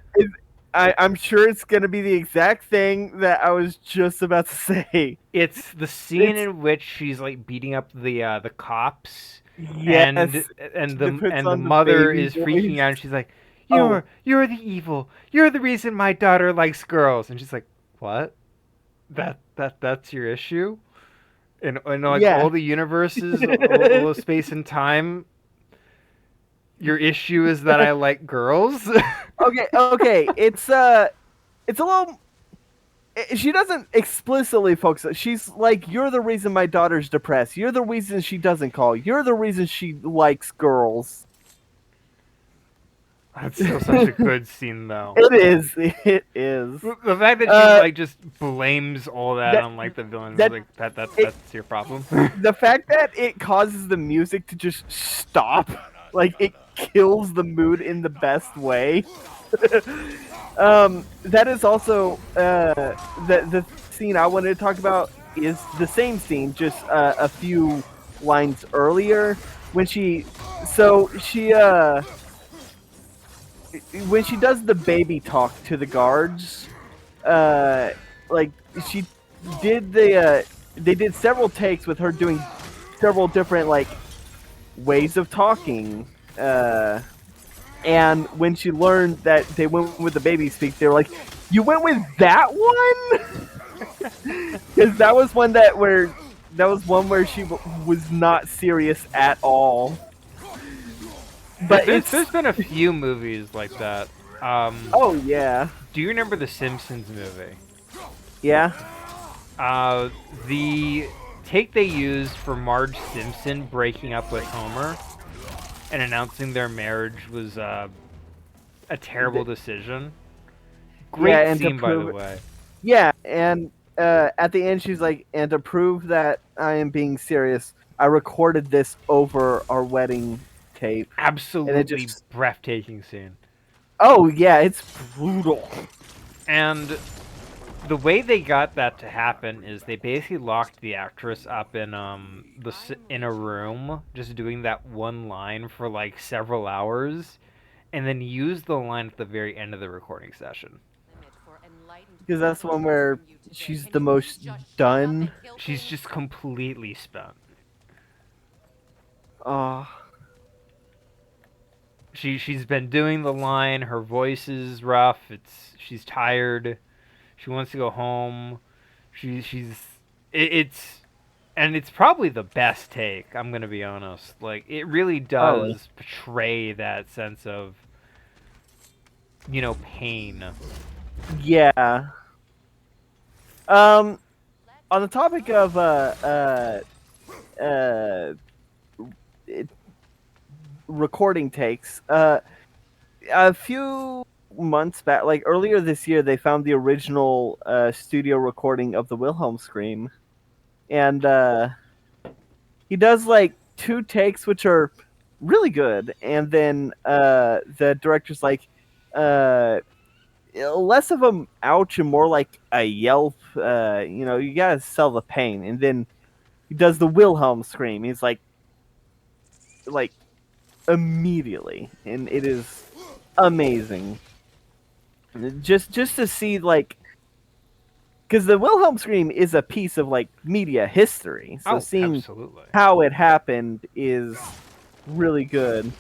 I'm sure it's gonna be the exact thing that I was just about to say. It's the scene It's- in which she's like beating up the cops, Yes. and It puts the on the mother baby is freaking voice. out. And she's like, Oh. "You're the evil. You're the reason my daughter likes girls." And she's like, "What? That's your issue?" And like Yeah. all the universes, all the space and time. Your issue is that I like girls. Okay. It's a little. She doesn't explicitly focus. She's like, "You're the reason my daughter's depressed. You're the reason she doesn't call. You're the reason she likes girls." That's still such a good scene, though. It is. It is. The fact that she like just blames all that that- on like the villain, that- like that's your problem. The fact that it causes the music to just stop, like it kills the mood in the best way. That is also the scene I wanted to talk about is the same scene, just a few lines earlier when when she does the baby talk to the guards, like she did they did several takes with her doing several different like ways of talking, and when she learned that they went with the baby speak, they were like, "You went with that one?" Because that was one where she was not serious at all. But there's been a few movies like that. Oh yeah, Do you remember the Simpsons movie? yeah. The take they used for Marge Simpson breaking up with Homer and announcing their marriage was a terrible decision. Great Yeah, and to scene, by the prove- way. Yeah, and at the end she's like, "And to prove that I am being serious, I recorded this over our wedding tape." Absolutely just- breathtaking scene. Oh yeah, it's brutal. And the way they got that to happen is they basically locked the actress up in in a room, just doing that one line for like several hours, and then used the line at the very end of the recording session. Because that's the one where she's the most done. She's just completely spent. Oh, She's been doing the line. Her voice is rough. She's tired. She wants to go home. It's probably the best take. I'm gonna be honest. Like it really does portray that sense of pain. yeah. on the topic of uh, it, recording takes, a few months back, like earlier this year, they found the original studio recording of the Wilhelm scream, and he does like 2 takes, which are really good, and then the director's like, less of a ouch and more like a yelp. You gotta sell the pain, and then he does the Wilhelm scream. He's like immediately, and it is amazing. Just to see like, because the Wilhelm scream is a piece of like media history, so seeing absolutely. how it happened is really good.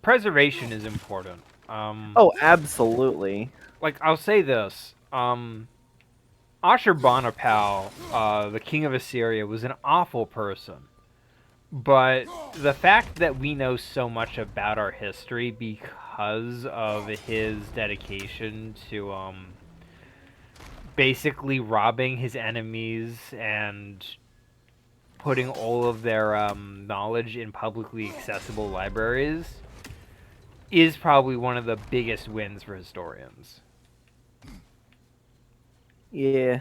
Preservation is important. Oh, absolutely. Like, I'll say this. Ashurbanipal, the king of Assyria, was an awful person. But the fact that we know so much about our history because of his dedication to basically robbing his enemies and putting all of their knowledge in publicly accessible libraries is probably one of the biggest wins for historians. Yeah.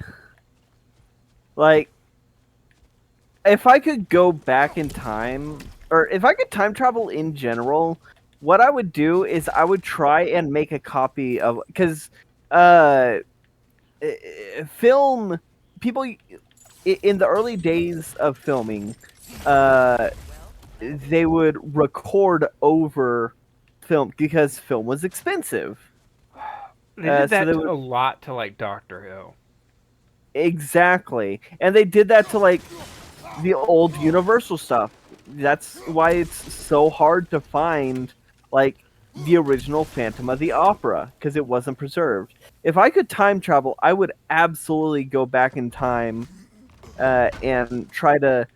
Like, if I could go back in time, or if I could time travel in general, what I would do is I would try and make a copy of, because film people in the early days of filming, they would record over film because film was expensive. They did that so they would, a lot to, like, Doctor Who. exactly, and they did that to like the old Universal stuff. That's why it's so hard to find like the original Phantom of the Opera, because it wasn't preserved. If I could time travel, I would absolutely go back in time and try to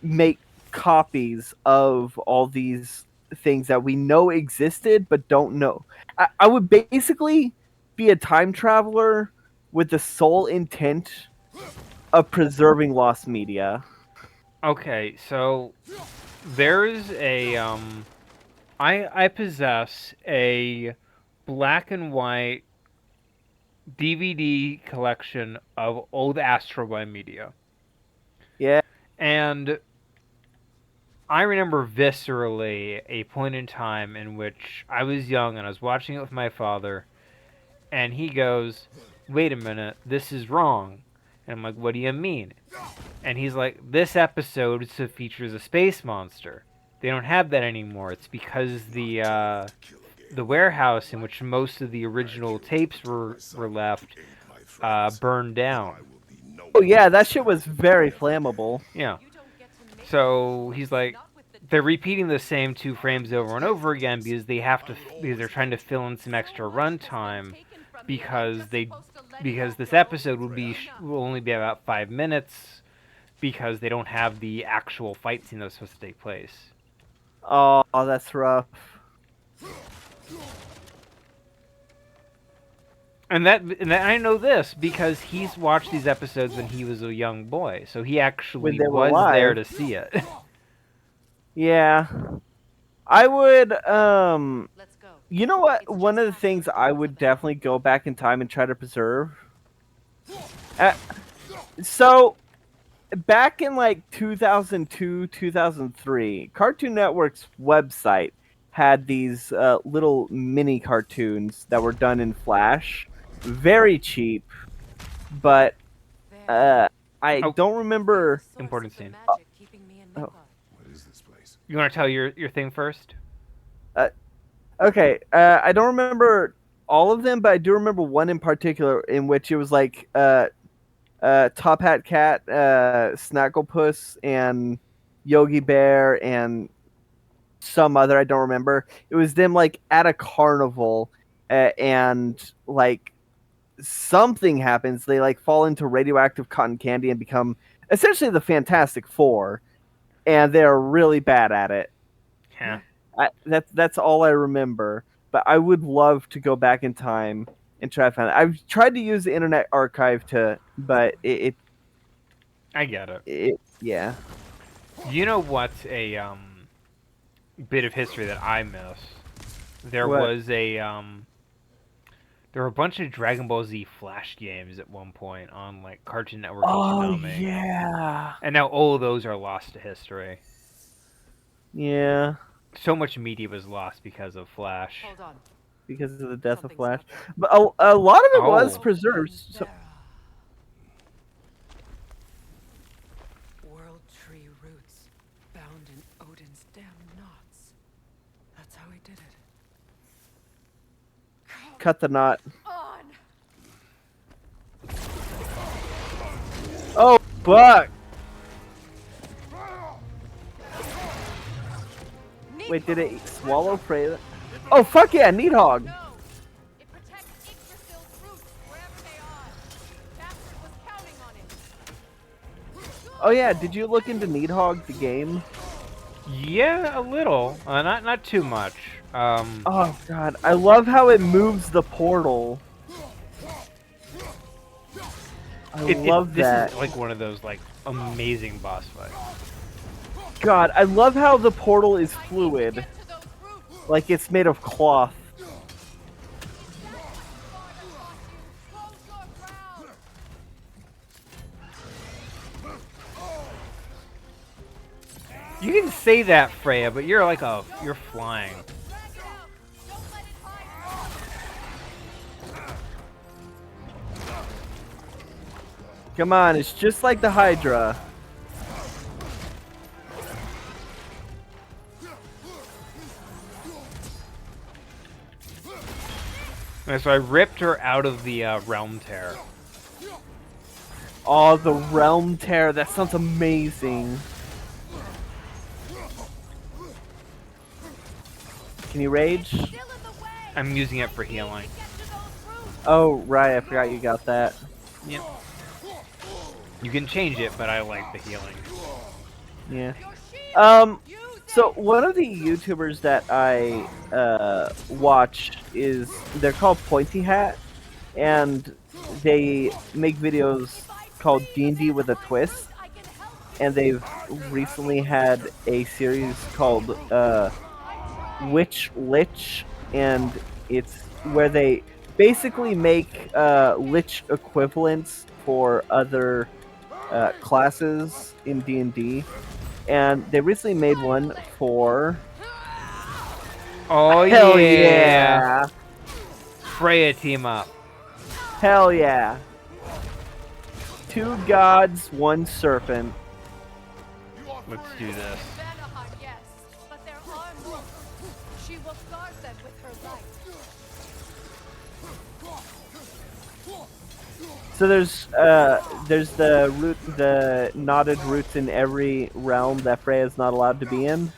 make copies of all these things that we know existed but don't know. I would basically be a time traveler with the sole intent of preserving lost media. Okay, so there's a I possess a black and white DVD collection of old Astro Boy media. Yeah. And I remember viscerally a point in time in which I was young and I was watching it with my father, and he goes, "Wait a minute, this is wrong." And I'm like, "What do you mean?" And he's like, "This episode features a space monster. They don't have that anymore. It's because the warehouse in which most of the original tapes were left burned down." Oh yeah, that shit was very flammable. Yeah. So he's like, they're repeating the same 2 frames over and over again because they're trying to fill in some extra runtime because this episode will only be about 5 minutes because they don't have the actual fight scene that's supposed to take place. Oh, that's rough. And I know this because he's watched these episodes when he was a young boy, so he actually was there to see it. Yeah. I would, you know what? One of the things I would definitely go back in time and try to preserve. So, back in like 2002, 2003, Cartoon Network's website had these little mini cartoons that were done in Flash. Very cheap, but I don't remember. Important scene. Oh. What is this place? You want to tell your thing first? Okay, I don't remember all of them, but I do remember one in particular in which it was like Top Hat Cat, Snagglepuss, and Yogi Bear, and some other I don't remember. It was them like at a carnival, and like something happens. They like fall into radioactive cotton candy and become essentially the Fantastic Four, and they're really bad at it. Yeah. That's all I remember. But I would love to go back in time and try to find it. I've tried to use the Internet Archive but I get it. yeah. You know what's a bit of history that I miss? There What? was a there were a bunch of Dragon Ball Z Flash games at one point on like Cartoon Network and Oh Toonami. yeah, And now all of those are lost to history. yeah, So much media was lost because of Flash. Hold on. because of the death of Something's Flash. happening. But a lot of it was Oh. preserved. So, World tree roots bound in Odin's damn knots. That's how he did it. cut the knot. On! Oh fuck! Wait, did it swallow Freya? Oh fuck yeah, Needhog! No! It protects Yggdrasil's roots wherever they are. Bastard was counting on it. Oh yeah, did you look into Needhog the game? Yeah, a little. Not too much. Oh god, I love how it moves the portal. I love that. This is like one of those like amazing boss fights. God, I love how the portal is fluid. Get to those roots. Like it's made of cloth. Close your ground. You can say that, Freya, but you're flying. Drag it out. Don't let it hide. Come on, it's just like the Hydra. And so I ripped her out of the realm tear. Oh, the Realm Tear, that sounds amazing. Can you rage? Still in the way. I'm using it for healing. Get to those roots. Oh, right, I forgot you got that. Yep. You can change it, but I like the healing. Yeah. Your shield. Use So one of the YouTubers that I watch is they're called Pointy Hat, and they make videos called D&D with a Twist, and they've recently had a series called Witch Lich, and it's where they basically make Lich equivalents for other classes in D&D. And they recently made one for... Oh, Hell yeah. yeah! Freya team up. Hell yeah! 2 gods, 1 serpent. Let's do this. Vanaheim, yes, but there are more. She will guard them with her light. So there's the knotted roots in every realm that Freya's not allowed to be in.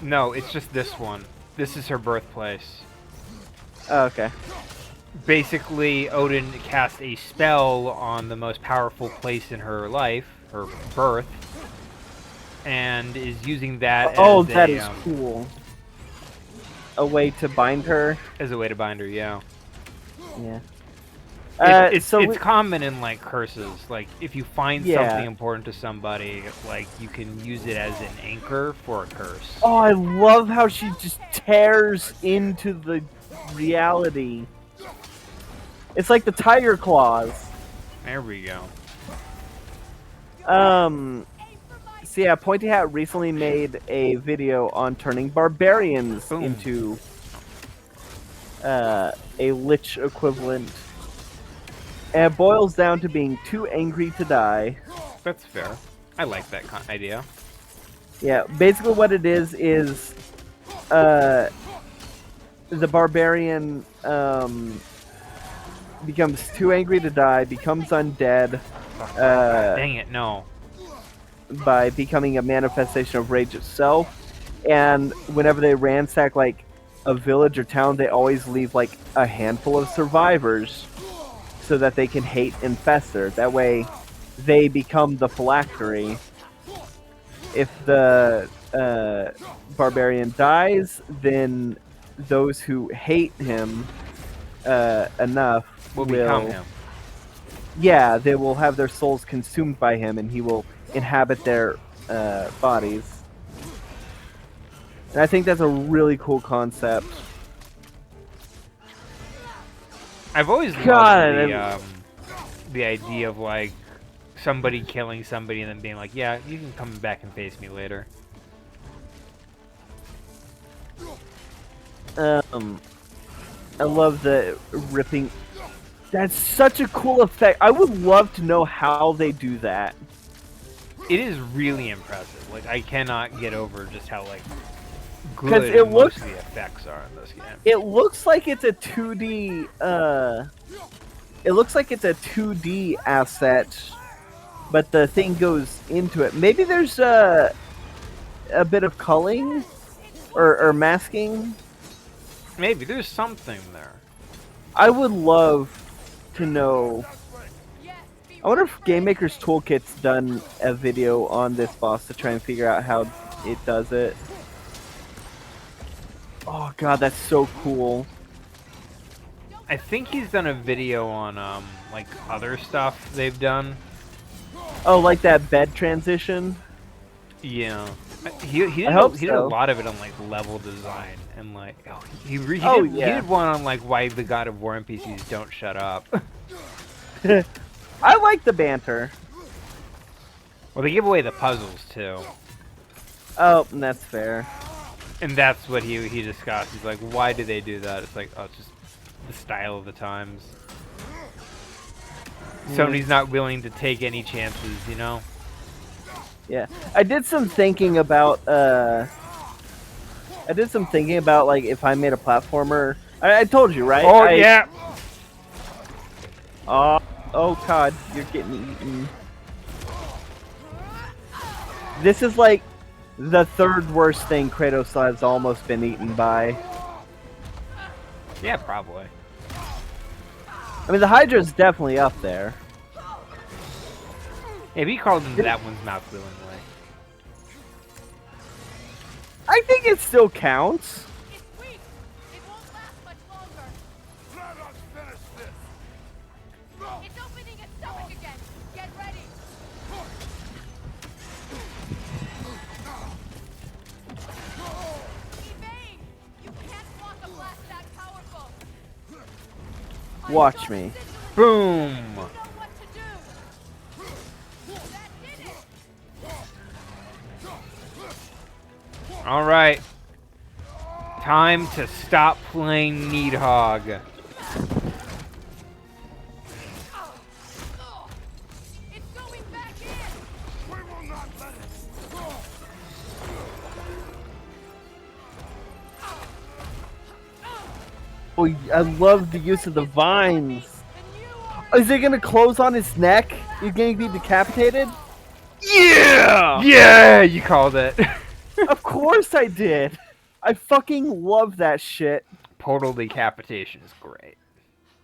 No, it's just this one. This is her birthplace. Oh, okay. Basically, Odin cast a spell on the most powerful place in her life, her birth, and is using that Oh, as that a, is cool. A way to bind her. as a way to bind her, yeah. Yeah. It's common in like curses. Like if you find Yeah. something important to somebody, like you can use it as an anchor for a curse. Oh, I love how she just tears into the reality. It's like the tiger claws. There we go. So yeah, Pointy Hat recently made a video on turning barbarians Boom. into a lich equivalent. And it boils down to being too angry to die. That's fair. I like that idea. Yeah, basically what it is the barbarian becomes too angry to die, becomes undead Dang it, no. by becoming a manifestation of rage itself. And whenever they ransack like a village or town, they always leave like a handful of survivors so that they can hate and fester. That way they become the phylactery. If the barbarian dies, then those who hate him enough, Will become him. Yeah, they will have their souls consumed by him, and he will inhabit their bodies. And I think that's a really cool concept. I've always God, loved the idea of like somebody killing somebody and then being like, yeah, you can come back and face me later. I love the ripping. That's such a cool effect. I would love to know how they do that. It is really impressive. Like, I cannot get over just how like 'Cause good it most looks- of the effects are in this game. It looks like it's a 2D. It looks like it's a 2D asset, but the thing goes into it. Maybe there's a bit of culling or masking. Maybe there's something there. I would love to know. I wonder if Game Maker's Toolkit's done a video on this boss to try and figure out how it does it. Oh god, that's so cool. I think he's done a video on like other stuff they've done. Oh, like that bed transition? Yeah. He did, hope he did a so. lot of it on like level design and like he Oh, did, yeah. he did one on like why the God of War NPCs don't shut up. I like the banter. Well, they give away the puzzles too, Oh, that's fair. and that's what he discussed. He's like, why do they do that? It's like, oh, it's just the style of the times. Sony's not willing to take any chances, you know. Yeah, I did some thinking about. I did some thinking about like if I made a platformer. I told you, right? Oh yeah. Oh god, you're getting eaten. This is like the third worst thing Kratos has almost been eaten by. Yeah, probably. I mean, the Hydra's definitely up there. Yeah, he called into that one's mouth willingly. I think it still counts. It's weak. It won't last much longer. Let us finish this. It's opening its stomach again. Get ready. Evade! You can't block a blast that powerful. Watch me. Boom. You know what to do. That did it. All right. Time to stop playing Needhog. It's going back in. We will not let it. Oh, I love the use of the vines. And you are Is it gonna close on his neck? You're gonna be decapitated? Yeah! Yeah, you called it. Of course I did. I fucking love that shit. Portal decapitation is great.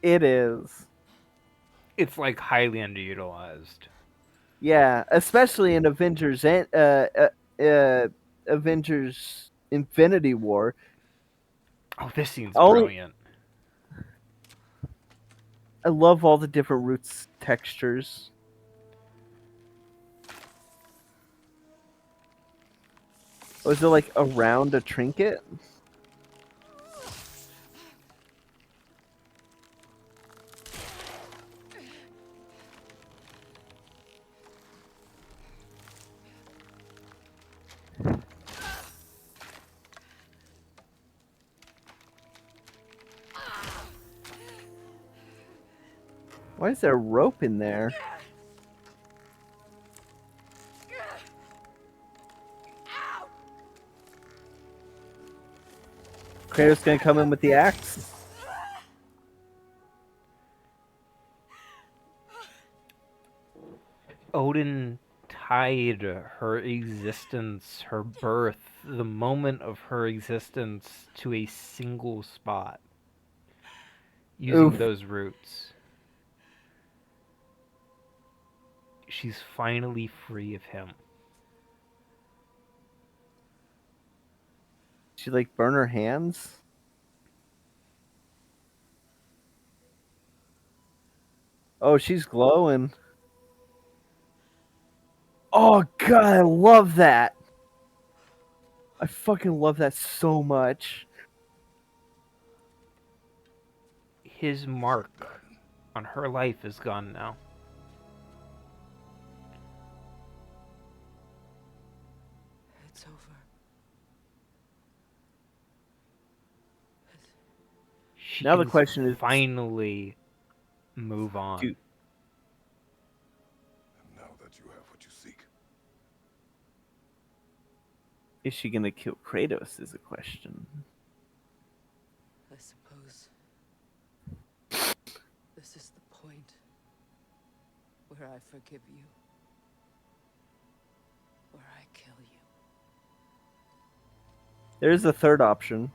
It is. It's like highly underutilized. Yeah, especially in Avengers Infinity War. Oh, this scene's Only- brilliant. I love all the different roots textures. Was it like around a trinket? Why is there rope in there? Kratos gonna come in with the axe? Odin tied her existence, her birth, the moment of her existence to a single spot using Oof. those roots. She's finally free of him. She like burn her hands? Oh, she's glowing. Oh god, I love that. I fucking love that so much. His mark on her life is gone now. It's over. She Now the can question is- finally move on. Dude. And now that you have what you seek, Is she gonna kill Kratos is a question. I suppose this is the point where I forgive you, where I kill you. There's a third option.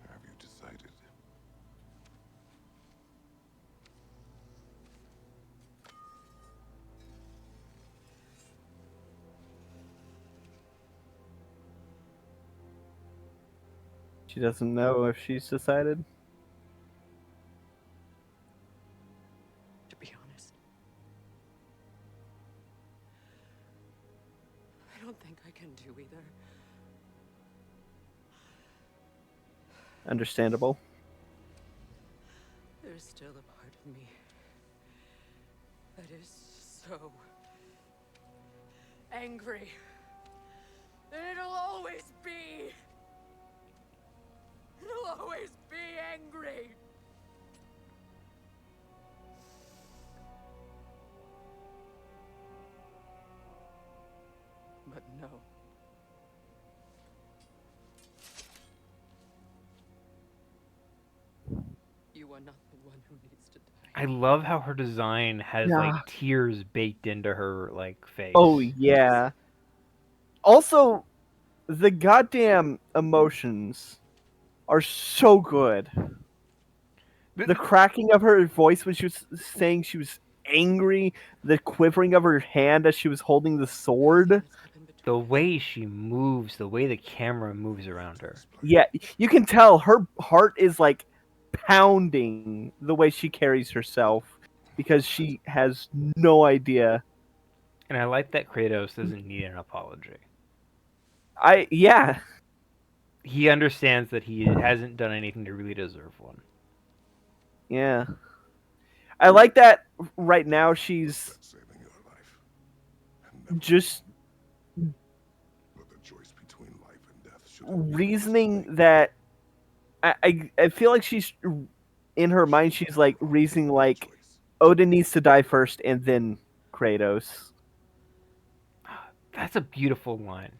have you decided? She doesn't know if she's decided. To be honest, I don't think I can do either. Understandable. There's still a part of me that is so angry. And it'll always be. It'll always be angry. But no. You are not the one who needs to die. I love how her design has Yeah. like tears baked into her like face. Oh yeah. Also, the goddamn emotions are so good. The cracking of her voice when she was saying she was angry, the quivering of her hand as she was holding the sword. The way she moves, the way the camera moves around her. Yeah, you can tell her heart is like pounding the way she carries herself because she has no idea. And I like that Kratos doesn't need an apology. Yeah. He understands that he hasn't done anything to really deserve one. Yeah. I like that right now she's Saving your life. And never just but the choice between life and death should have been reasoning yours to make. that I feel like she's in her mind she's like reasoning like Choice. Odin needs to die first and then Kratos. That's a beautiful line.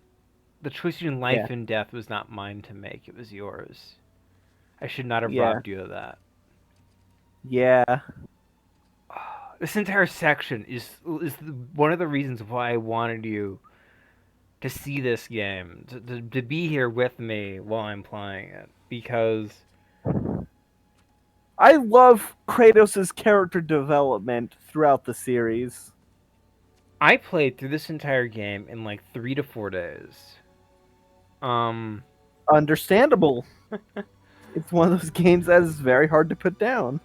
The choice between life Yeah. and death was not mine to make, it was yours. I should not have Yeah. robbed you of that. Yeah. This entire section is one of the reasons why I wanted you to see this game, to be here with me while I'm playing it, because I love Kratos' character development throughout the series. I played through this entire game in like 3 to 4 days. Understandable. It's one of those games that is very hard to put down.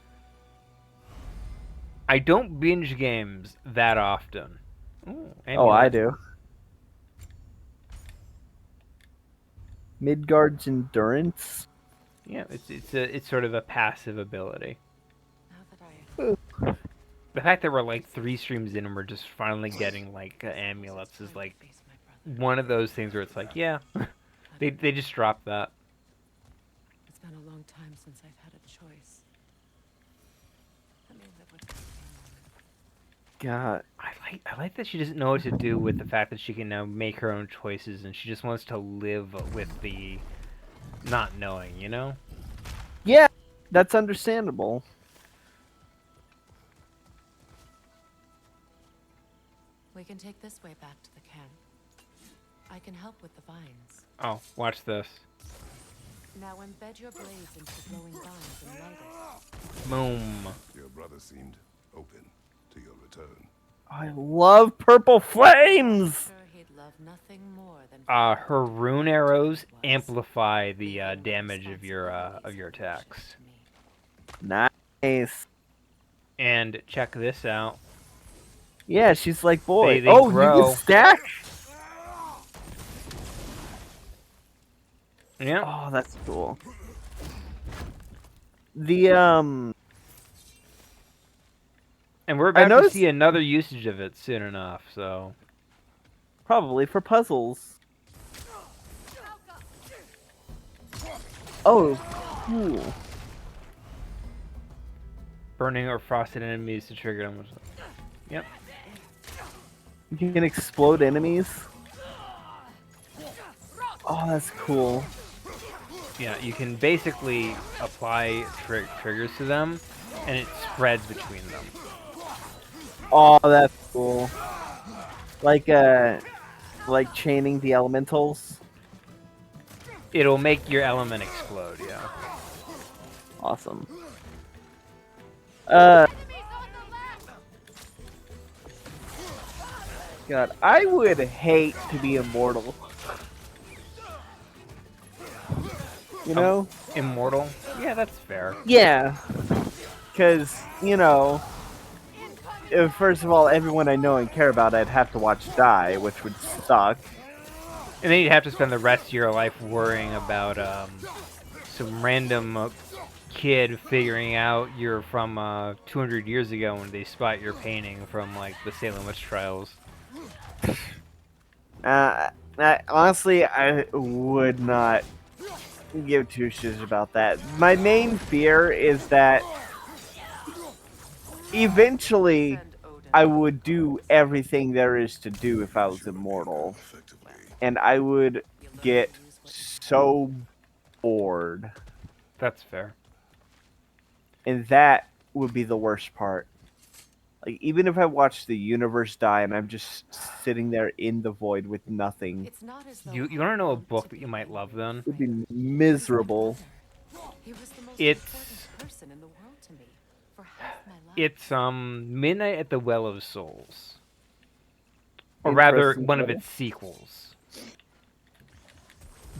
I don't binge games that often. Ooh, Oh, I amulet. do. Midgard's Endurance. Yeah, it's sort of a passive ability. Now that I The fact that we're like 3 streams in and we're just finally getting like amulets is like face my brother. one of those things where it's like, yeah, they just dropped that. It's been a long time since I've had a choice. Let me live with that for a moment. God. I like that she doesn't know what to do with the fact that she can now make her own choices and she just wants to live with the not knowing, you know? Yeah, that's understandable. We can take this way back to the camp. I can help with the vines. Oh, watch this. Now embed your blades into the glowing vines and light it. Boom. Your brother seemed open to your return. I love purple flames. Sure, he'd love nothing more than Her rune arrows amplify the damage of your attacks. Nice. And check this out. Yeah, she's like, boy. They Oh, you grow. can stack? Yeah. Oh, that's cool. The, And we're about to noticed- see another usage of it soon enough, so... probably for puzzles. Oh, cool. Burning or frosted enemies to trigger them. Yep. You can explode enemies. Oh, that's cool. Yeah, you can basically apply triggers to them, and it spreads between them. Oh, that's cool. Like chaining the elementals. It'll make your element explode, yeah. Awesome. Enemies on the left! God, I would hate to be immortal. You know? Immortal? Yeah, that's fair. Yeah. Because, you know, first of all, everyone I know and care about I'd have to watch die, which would suck. And then you'd have to spend the rest of your life worrying about some random kid figuring out you're from 200 years ago when they spot your painting from, like, the Salem Witch Trials. Honestly, I would not give two shits about that. My main fear is that eventually I would do everything there is to do if I was immortal. And I would get so bored. That's fair. And that would be the worst part. Like, even if I watch the universe die and I'm just sitting there in the void with nothing, It's not as though You want to know a book that you might love, then? it would be miserable. He was the most It's- important person in the world to me for half my life. It's Midnight at the Well of Souls. Or rather, Interesting one of title. its sequels.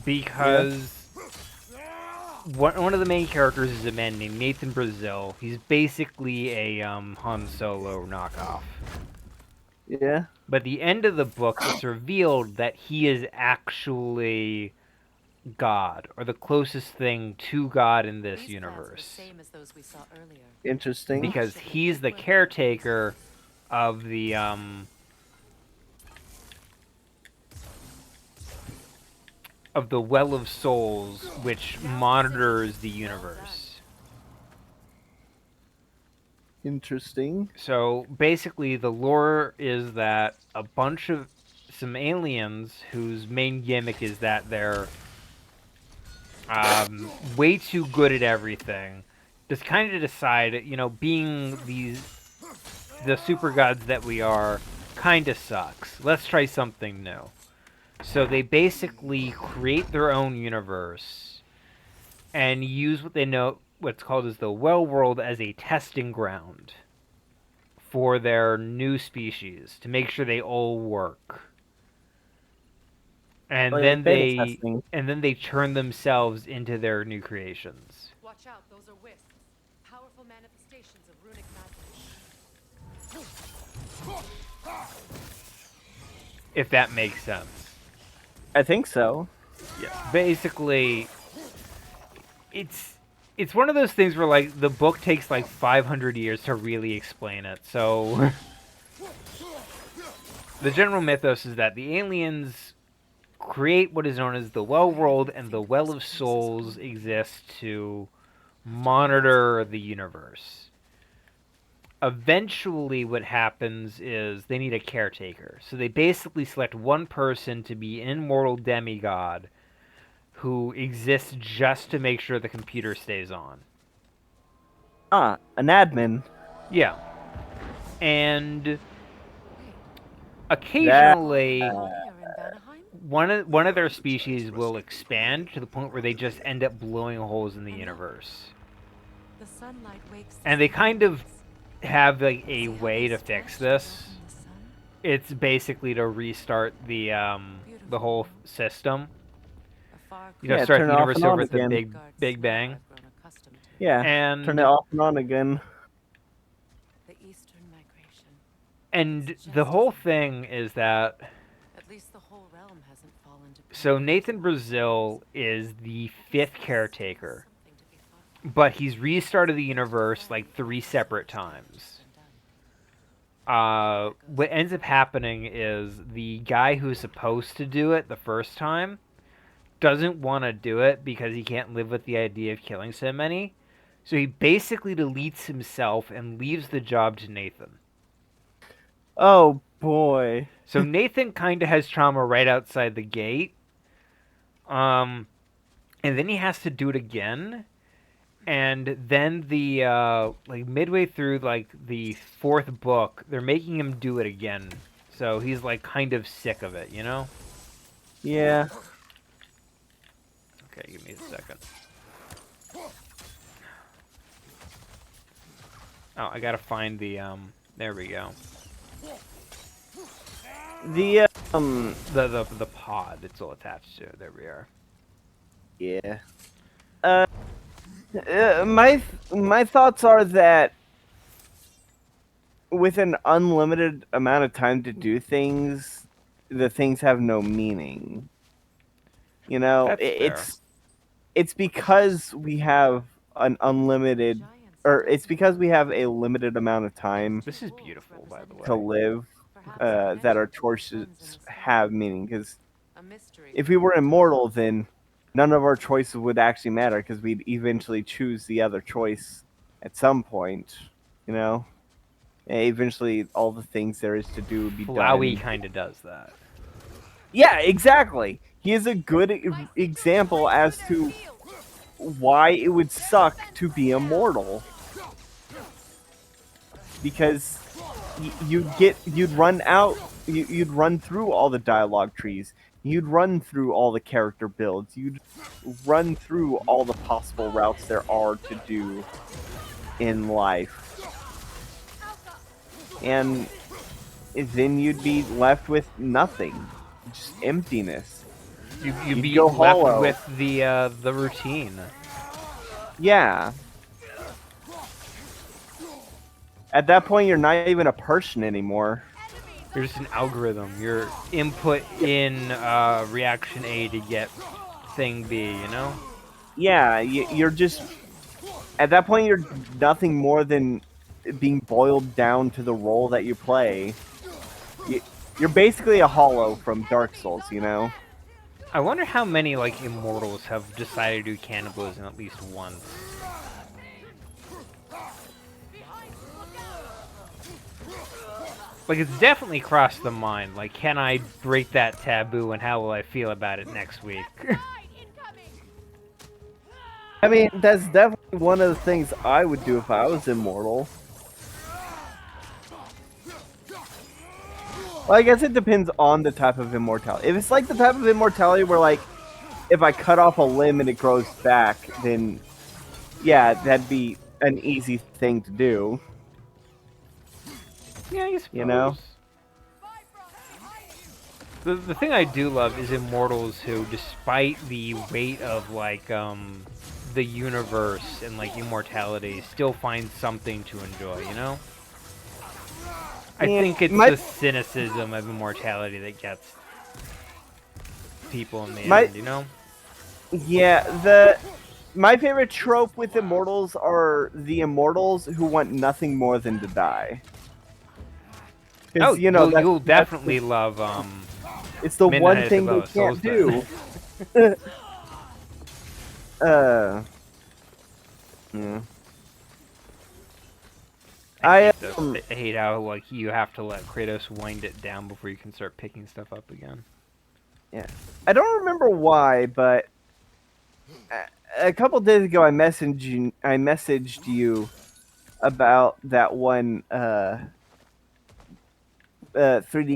Because one of the main characters is a man named Nathan Brazil. He's basically a Han Solo knockoff. Yeah? But at the end of the book, it's revealed that he is actually God, or the closest thing to God in this These plans were the universe. same as those we saw earlier. Interesting. Because he's the caretaker of the Well of Souls, which monitors the universe. Interesting. So basically, the lore is that some aliens whose main gimmick is that they're way too good at everything, just kind of decide, you know, being the super gods that we are, kind of sucks. Let's try something new. So they basically create their own universe and use what's called as the Well World as a testing ground for their new species to make sure they all work. And Like then beta testing. they turn themselves into their new creations. Watch out, those are wisps. Powerful manifestations of runic magic. If that makes sense. I think so. Basically, it's one of those things where, like, the book takes like 500 years to really explain it. So the general mythos is that the aliens create what is known as the Well World, and the Well of Souls exists to monitor the universe. Eventually, what happens is they need a caretaker. So they basically select one person to be an immortal demigod who exists just to make sure the computer stays on. Ah, an admin. Yeah. And occasionally, Earlier in Vanaheim? one of their species will expand to the point where they just end up blowing holes in the universe. The sunlight wakes And they kind of have like a way to fix this. It's basically to restart the whole system. You know, Yeah, start turn the it off universe and on over at the again. Big Bang. Yeah. And Turn it off and on again. And the whole thing is that At least the whole realm hasn't fallen to so pieces. Nathan Brazil is the 5th caretaker, Something to be fought for. but he's restarted the universe like 3 separate times. What ends up happening is the guy who's supposed to do it the first time doesn't want to do it because he can't live with the idea of killing so many. So he basically deletes himself and leaves the job to Nathan. Oh boy. So Nathan kind of has trauma right outside the gate. And then he has to do it again. And then the like midway through like the 4th book, they're making him do it again. So he's like kind of sick of it, you know? Yeah. Okay, give me a second. Oh, I gotta find the there we go. The The pod it's all attached to. There we are. yeah. My thoughts are that with an unlimited amount of time to do things, the things have no meaning. You know, That's fair. it's because we have an unlimited, or it's because we have a limited amount of time This is beautiful, by the way. to live, that our choices have meaning. Because A mystery. if we were immortal, then none of our choices would actually matter because we'd eventually choose the other choice at some point, you know? And eventually, all the things there is to do would be Flowey done. kind of does that. Yeah, exactly. He is a good example as to why it would suck to be immortal. Because you'd run out, you'd run through all the dialogue trees. You'd run through all the character builds. You'd run through all the possible routes there are to do in life. And then you'd be left with nothing. Just emptiness. You'd You'd be go left hollow. with the routine. Yeah. At that point, you're not even a person anymore. You're just an algorithm. You're input in reaction A to get thing B, you know? Yeah, you're just... At that point, you're nothing more than being boiled down to the role that you play. You're basically a hollow from Dark Souls, you know? I wonder how many like immortals have decided to do cannibalism at least once. Like, it's definitely crossed the mind. Like, can I break that taboo and how will I feel about it next week? I mean, that's definitely one of the things I would do if I was immortal. Well, I guess it depends on the type of immortality. If it's like the type of immortality where, like, if I cut off a limb and it grows back, then, yeah, that'd be an easy thing to do. Yeah, I suppose. You know? The thing I do love is immortals who, despite the weight of, like, the universe and, like, immortality, still find something to enjoy, you know? I think it's the cynicism of immortality that gets people in the end, you know? Yeah, my favorite trope with immortals are the immortals who want nothing more than to die. Oh, you know, you'll definitely love, it's the Midnight one at thing the they Bow, can't do. Yeah. I hate how, like, you have to let Kratos wind it down before you can start picking stuff up again. Yeah. I don't remember why, but a couple days ago I messaged you about that one 3D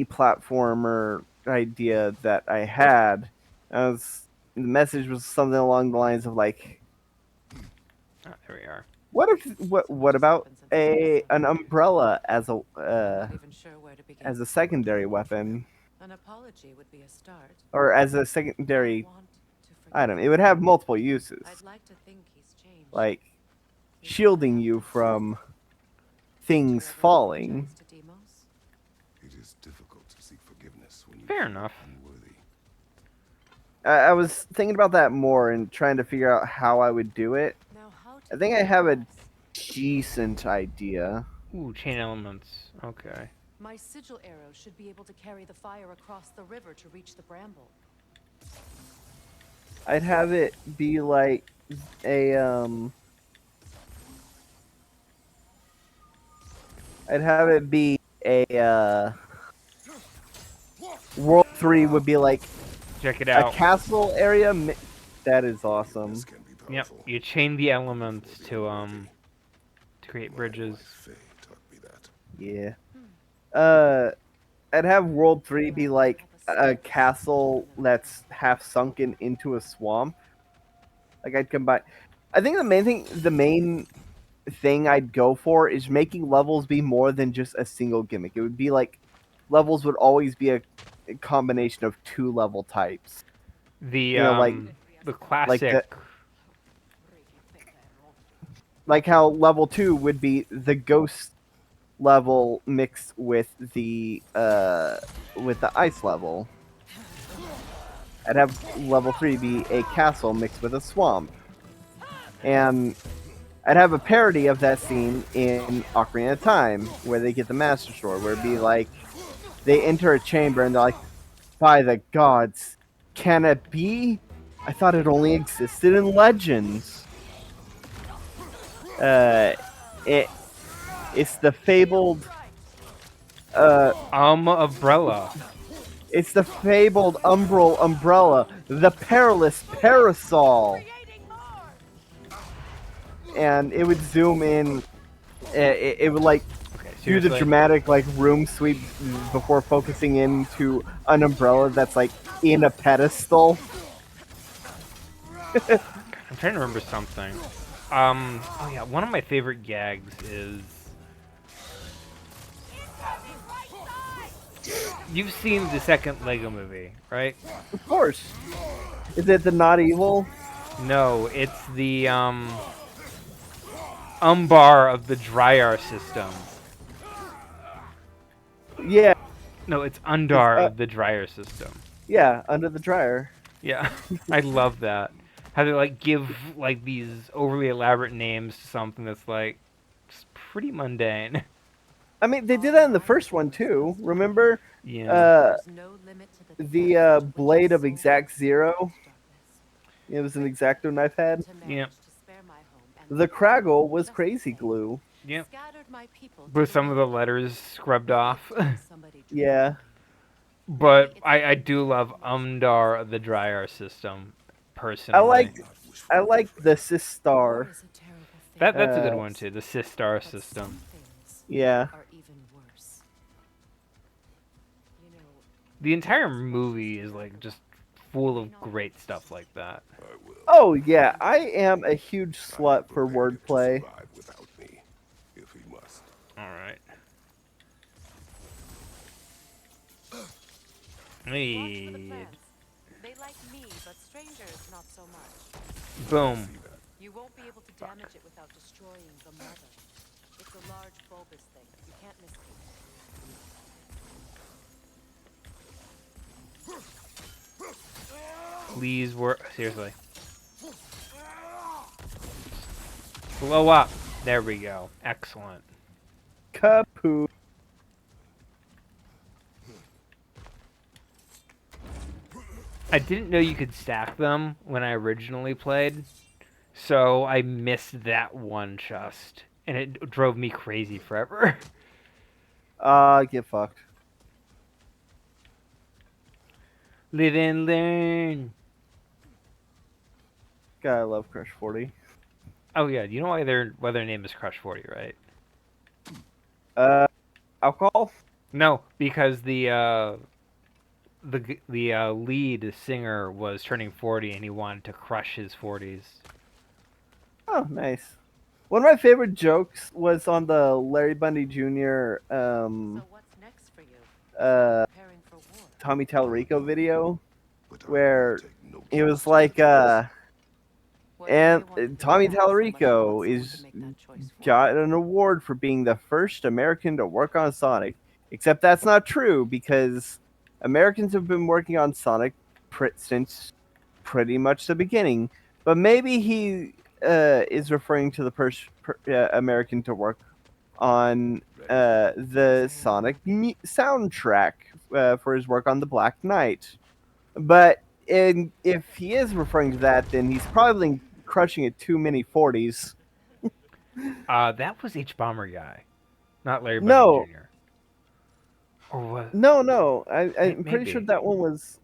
platformer idea that I had. The message was something along the lines of like, Oh, there we are. what about an umbrella as Not even sure where to begin. a secondary weapon, An apology would be a start. or as a secondary I want to forgive item? him. It would have multiple uses, I'd like to think he's changed. like shielding you from things Did you ever falling. apologize to Deimos? Fair enough. unworthy. I was thinking about that more and trying to figure out how I would do it. Now, how I to think I have a progress? decent idea. Ooh, chain elements. Okay. My sigil arrow should be able to carry the fire across the river to reach the bramble. I'd have it be like a I'd have it be a World 3 would be like Check it a out. castle area. That is awesome. This can be Yep. powerful. You chain the elements to create bridges. Faye taught me that. Yeah. I'd have World 3 be like a castle that's half sunken into a swamp. Like I'd combine. I think the main thing I'd go for is making levels be more than just a single gimmick. It would be like levels would always be a combination of 2 level types. The You know, the classic. Like how level 2 would be the ghost level mixed with the ice level. I'd have level 3 be a castle mixed with a swamp. And I'd have a parody of that scene in Ocarina of Time, where they get the Master Sword, where it'd be like, they enter a chamber and they're like, by the gods, can it be? I thought it only existed in legends. It's the fabled, Umbrella. it's the fabled umbral umbrella, the perilous parasol. And it would zoom in. It would like Okay, do the seriously. dramatic like room sweep before focusing into an umbrella that's like in a pedestal. I'm trying to remember something. Oh yeah, one of my favorite gags is. You've seen the second Lego movie, right? Of course. Is it the not evil? No, it's the Umbar of the Dryar system. Yeah, No, it's Undar It's, of the Dryer system. yeah, under the dryer. Yeah, I love that. How they like give like these overly elaborate names to something that's like just pretty mundane. I mean, they did that in the first one too. Remember Yeah. There's no limit to the depth to which blade a of soul Exact can Zero? survive darkness. It was an Exacto knife head. To manage Yep. to spare my home and The the Craggle was just crazy the same. glue. Yep. Scattered my people With to some of the the letters scrubbed off. somebody Yeah. But I do love Umdar of the Dryer system, personally. I like the Sistar. That's a good uh, one too, the Sistar system. Yeah. Are even worse. You know, The entire movie is like just full of great stuff like that. I will. Oh yeah, I am a huge slut for Prepare him to wordplay. survive without me, if he must. Alright. watch for the Hey. plants. They like me, but strangers not so much. Boom. You won't be able to damage it without destroying the mother. It's a large bulbous thing. You can't miss it. Please work. Seriously. Blow up. There we go. Excellent. Kaput. I didn't know you could stack them when I originally played, so I missed that one just, and it drove me crazy forever. Get fucked. Live and learn. God, I love Crush 40. Oh yeah, you know why their name is Crush 40, right? Alcohol? No, because the lead singer was turning 40 and he wanted to crush his 40s. Oh, nice. One of my favorite jokes was on the Larry Bundy Jr. So what's next for you? Preparing for war. Tommy Tallarico video, But I where will take no it was chances like, with What and do you want Tommy to do? Somebody Tallarico wants someone is to make that choice for got an award for being the first American to work on Sonic. Except that's not true because Americans have been working on Sonic since pretty much the beginning, but maybe he is referring to the American to work on the Sonic soundtrack for his work on the Black Knight. But if he is referring to that, then he's probably crushing it too many 40s. That was H Bomber guy, not Larry Bundy No. Jr. Or what? No. I'm pretty Maybe. sure that one was.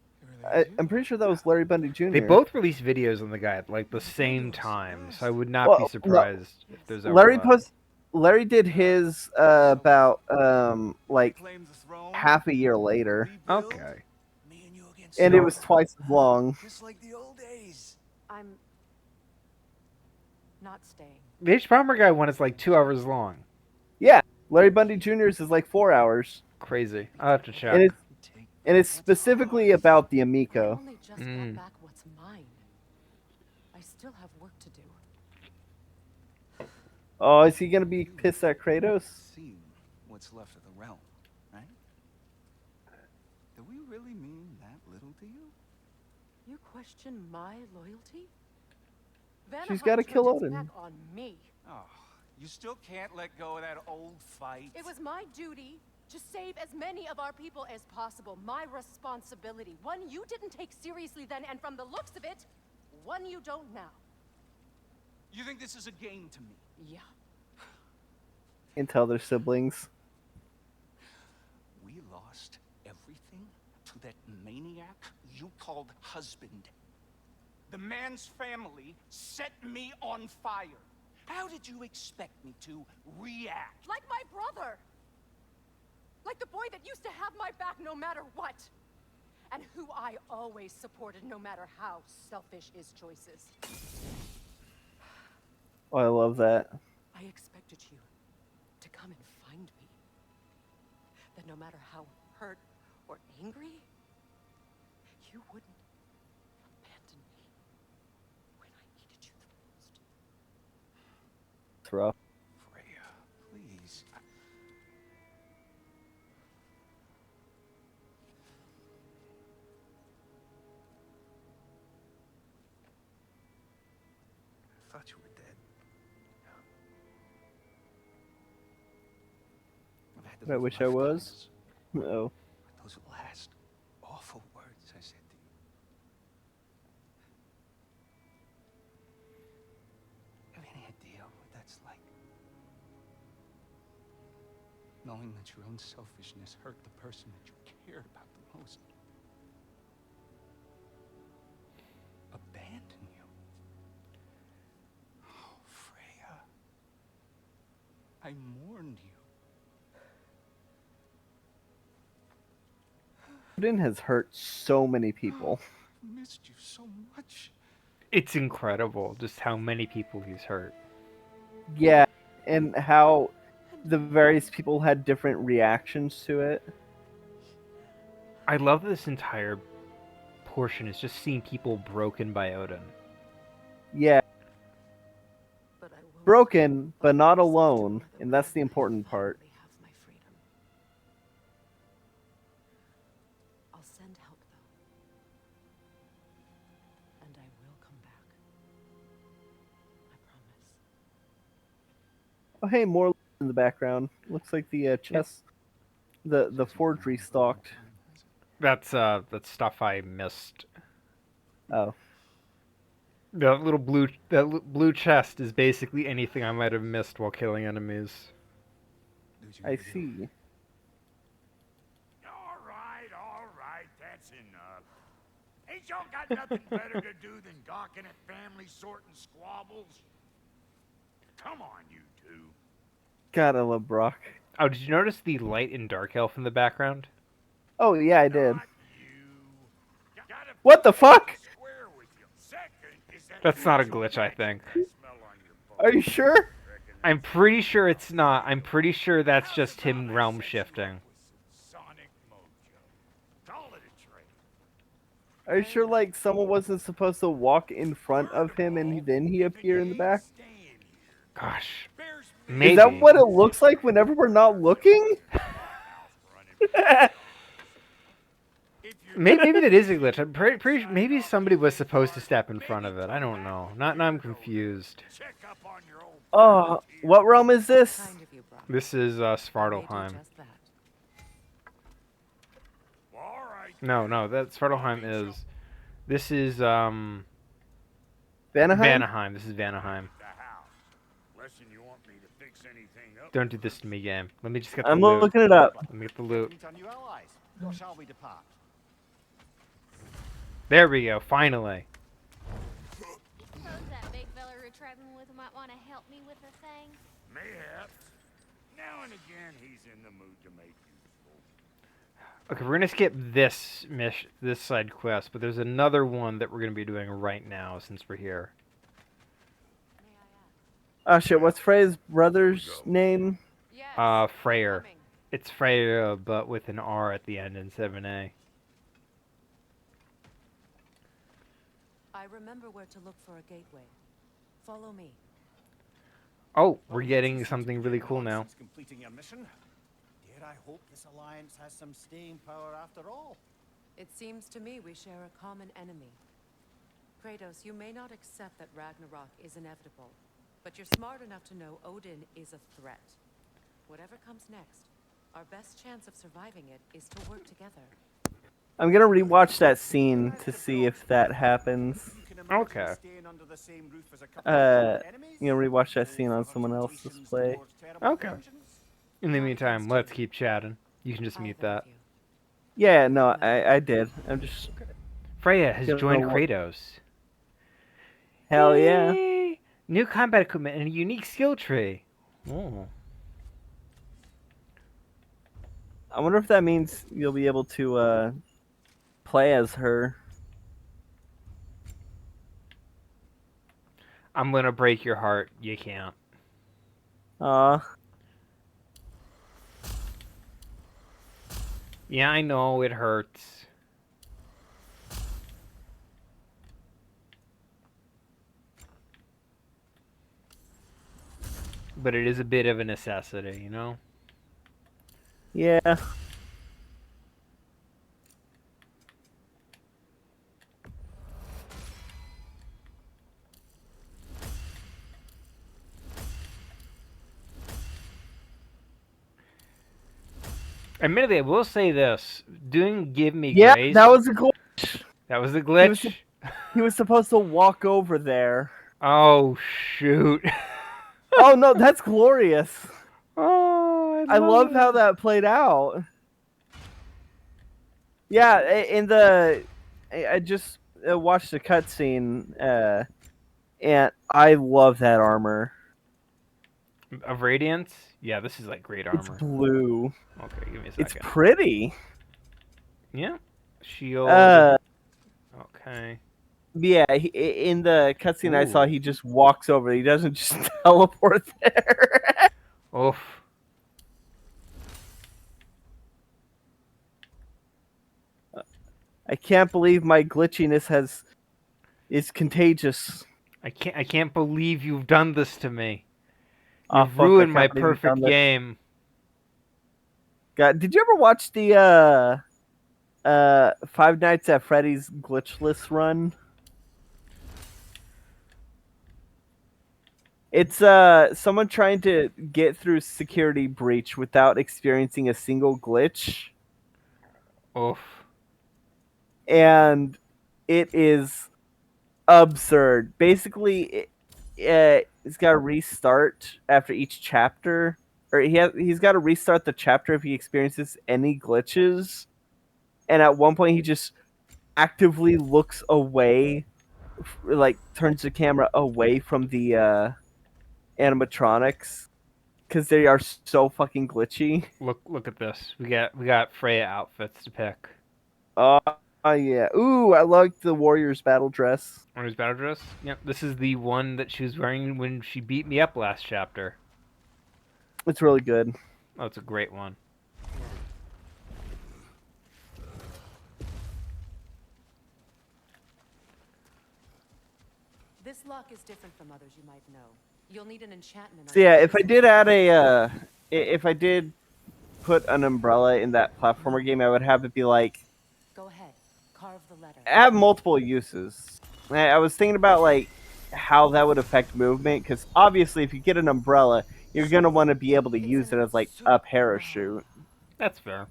I'm pretty sure that was Larry Bundy Jr. They both released videos on the guy at like the same time, so I would not Well, be no, surprised if there's Larry overlap. Larry did his about like Claim the throne, half a year later, rebuild, Okay. me and you against and it you. was twice as long. Just like the old days. I'm not staying. The H Bomber guy one is like 2 hours long. Yeah, Larry Bundy Jr.'s is like 4 hours, Crazy. I'll have to check. and it's specifically about the I Amico. only just Mm. got back what's mine. I still have work to do. Oh, is he gonna be pissed at Kratos? Seen what's left of the realm, right? Do we really mean that little to you? You question my loyalty? She's gotta Vanaheim kill turned its Odin. back on me. Oh, you still can't let go of that old fight. It was my duty to save as many of our people as possible. My responsibility. One you didn't take seriously then, and from the looks of it, one you don't now. You think this is a game to me? Yeah. And tell their siblings. We lost everything to that maniac you called husband. The man's family set me on fire. How did you expect me to react? Like my brother! Like the boy that used to have my back no matter what! And who I always supported no matter how selfish his choices. Oh, I love that. I expected you to come and find me. That no matter how hurt or angry, you wouldn't abandon me when I needed you the most. It's rough. Freya, please. I thought you were dead. I've had to I live wish I was. lifetimes Oh, with those last awful words I said to you. Have any idea what that's like? Knowing that your own selfishness hurt the person that you cared about the most. Abandon you. Oh, Freya. I mourned you. Odin has hurt so many people. Missed you so much. It's incredible just how many people he's hurt. Yeah, and how the various people had different reactions to it. I love this entire portion is just seeing people broken by Odin. Yeah, But I won't broken, but not always alone, do and that's the important part. finally have my freedom. I'll send help though. And I will come back. I promise. Oh, hey, more in the background. Looks like the chest, the forge restocked. That's stuff I missed. Oh, The little blue chest is basically anything I might have missed while killing enemies. I see. All right, that's enough. Ain't y'all got nothing better to do than gawking at family sorting squabbles? Come on, you two. Gotta love Brock. Oh, did you notice the light and dark elf in the background? Oh yeah, I did. Not you. Gotta What the fuck? square with you. Second is that That's not a mutual glitch, I think. smell on your boat. Are you sure? Reckon I'm pretty sure it's not. I'm pretty sure that's just him realm shifting. Sonic mojo. Call it a trade. Are you sure like someone wasn't supposed to walk in front of him and then he appear in the back? Gosh, Bears maybe. Is that what it looks like whenever we're not looking? If you're Maybe that is a glitch. I'm pretty sure maybe somebody was supposed to step in front of it. I don't know. Now I'm confused. check up on your old Oh, what realm is this? Kind of you, Brock. This is They do Svartalheim. just that. All right. No, that Svartalheim is. This is Vanaheim? Vanaheim. This is Vanaheim. The house. Listen, you want me to fix anything up? Don't do this to me, game. Let me just get the I'm loot. looking it up. Let me get the loot. Meet our new allies. Or shall we depart? There we go. Finally. Suppose that big fella we're traveling with might want to help me with a thing. Mayhaps. Now and again, he's in the mood to make useful. Okay, we're gonna skip this side quest, but there's another one that we're gonna be doing right now since we're here. Oh shit, what's Frey's brother's name? Yes. Freyr. coming. It's Freya, but with an R at the end instead of an A. I remember where to look for a gateway. Follow me. Oh, we're getting something really cool now. Since completing your mission, dare I hope this alliance has some staying power after all? It seems to me we share a common enemy. Kratos, you may not accept that Ragnarok is inevitable, but you're smart enough to know Odin is a threat. Whatever comes next, our best chance of surviving it is to work together. I'm gonna rewatch that scene to see if that happens. You can imagine Okay. staying under the same roof as a couple of enemies? You know, rewatch that scene on someone else's play. Okay. In the meantime, let's keep chatting. You can just Either mute of that. you. Yeah, no, I did. I'm just Freya has Don't joined know what- Kratos. hell yeah. Yay! New combat equipment and a unique skill tree. Oh. I wonder if that means you'll be able to play as her. I'm gonna break your heart. You can't. Yeah, I know it hurts. But it is a bit of a necessity, you know? Yeah. Admittedly, I will say this: doing "Give Me Yeah, Grace." that was a glitch. that was a was glitch. He was supposed to walk over there. Oh shoot! Oh no, that's glorious. Oh, I love it. how that played out. Yeah, I just watched the cutscene, and I love that armor. Of Radiance. Yeah, this is like great It's armor. blue. Okay, give me a It's second. pretty. Yeah, shield. Okay. Yeah, in the cutscene I saw, Ooh. he just walks over. He doesn't just teleport there. Oof. I can't believe my glitchiness is contagious. I can't believe you've done this to me. Oh, You've fuck, I ruined my can't believe you've perfect done this. game. God, did you ever watch the Five Nights at Freddy's glitchless run? It's someone trying to get through security breach without experiencing a single glitch, Oof. and it is absurd. Basically, he's got to restart after each chapter, or he's got to restart the chapter if he experiences any glitches. And at one point, he just actively looks away, like turns the camera away from the animatronics because they are so fucking glitchy. Look at this. We got Freya outfits to pick. Yeah. Ooh, I like the warrior's battle dress. Warrior's battle dress. Yep. This is the one that she was wearing when she beat me up last chapter. It's really good. Oh, it's a great one. This lock is different from others you might know. You'll need an enchantment. So yeah, if I did add if I did put an umbrella in that platformer game, I would have it be like Go ahead. have multiple uses. I was thinking about like how that would affect movement, because obviously if you get an umbrella, you're gonna want to be able to use it as like a parachute. That's fair.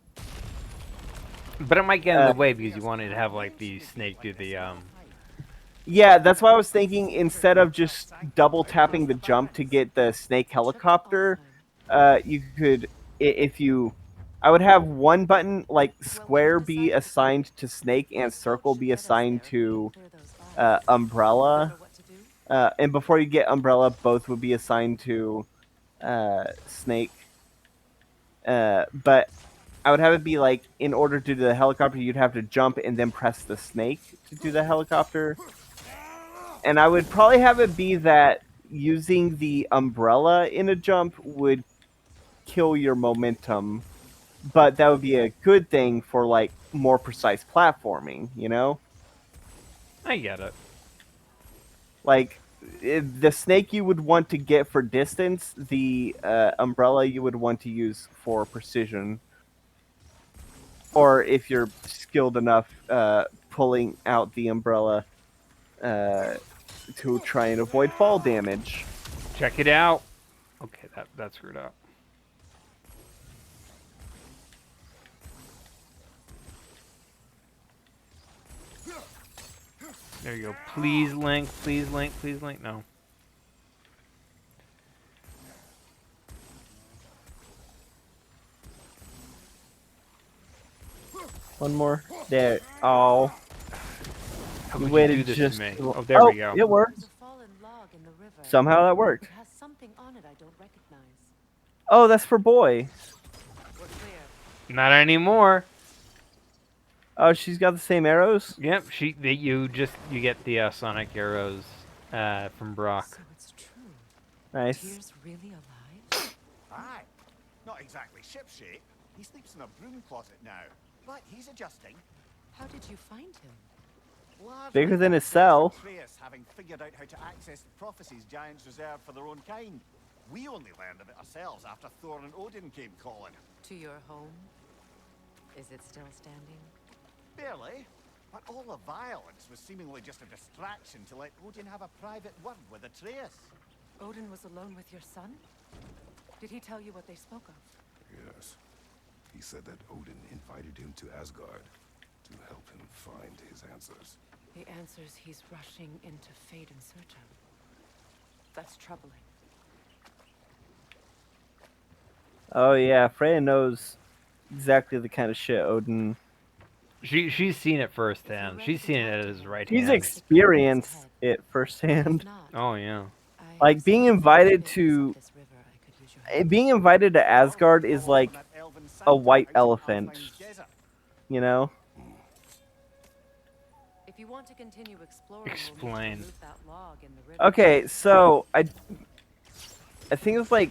But it might get in the way because you wanted to have like the snake do the Yeah, that's why I was thinking instead of just double tapping the jump to get the snake helicopter, you could, if you, I would have one button like square be assigned to snake and circle be assigned to umbrella. And before you get umbrella, both would be assigned to snake. But I would have it be like, in order to do the helicopter, you'd have to jump and then press the snake to do the helicopter. And I would probably have it be that using the umbrella in a jump would kill your momentum, but that would be a good thing for like more precise platforming, you know? I get it. Like, the snake you would want to get for distance, the umbrella you would want to use for precision. Or if you're skilled enough, pulling out the umbrella to try and avoid fall damage. Check it out. Okay, that screwed up. There you go. Please link, please link, please link. No. One more. There. Oh. How You could waited you do this just. to me? Oh, there we go. It worked. Somehow that worked. It has something on it I don't recognize. Oh, that's for boy. We're clear. Not anymore. Oh, she's got the same arrows? Yep, you get the Sonic arrows from Brock. So it's true. Nice. Tyr's really alive? Aye. Not exactly shipshape. He sleeps in a broom closet now. But he's adjusting. How did you find him? Largely Bigger than his thanks to cell. Atreus having figured out how to access the prophecies giants reserve for their own kind. We only learned of it ourselves after Thor and Odin came calling. To your home? Is it still standing? Barely. But all the violence was seemingly just a distraction to let Odin have a private word with Atreus. Odin was alone with your son? Did he tell you what they spoke of? Yes. He said that Odin invited him to Asgard to help him find his answers. The answers he's rushing into fate in search of. That's troubling. Oh yeah, Freya knows exactly the kind of shit Odin. She's seen it firsthand. She's seen it at his right He's hand. experienced it firsthand. Oh yeah. Like being invited to Asgard is like a white elephant, you know? If you want to continue exploring, we'll need to Explain. remove that log in the river. Okay, so I think it was like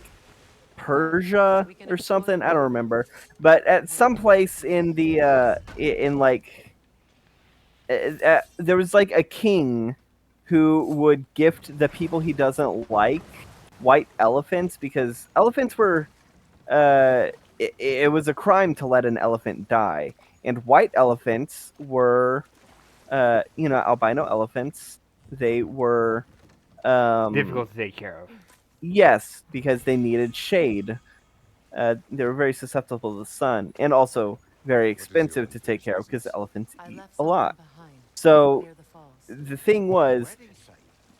Persia or something. I don't remember, but at some place in the there was like a king who would gift the people he doesn't like white elephants, because elephants were it was a crime to let an elephant die, and white elephants were albino elephants. They were Difficult to take care of. yes, because they needed shade. They were very susceptible to the sun, and also very expensive to take care of because elephants I eat left a something lot. behind, So near the falls. the thing was,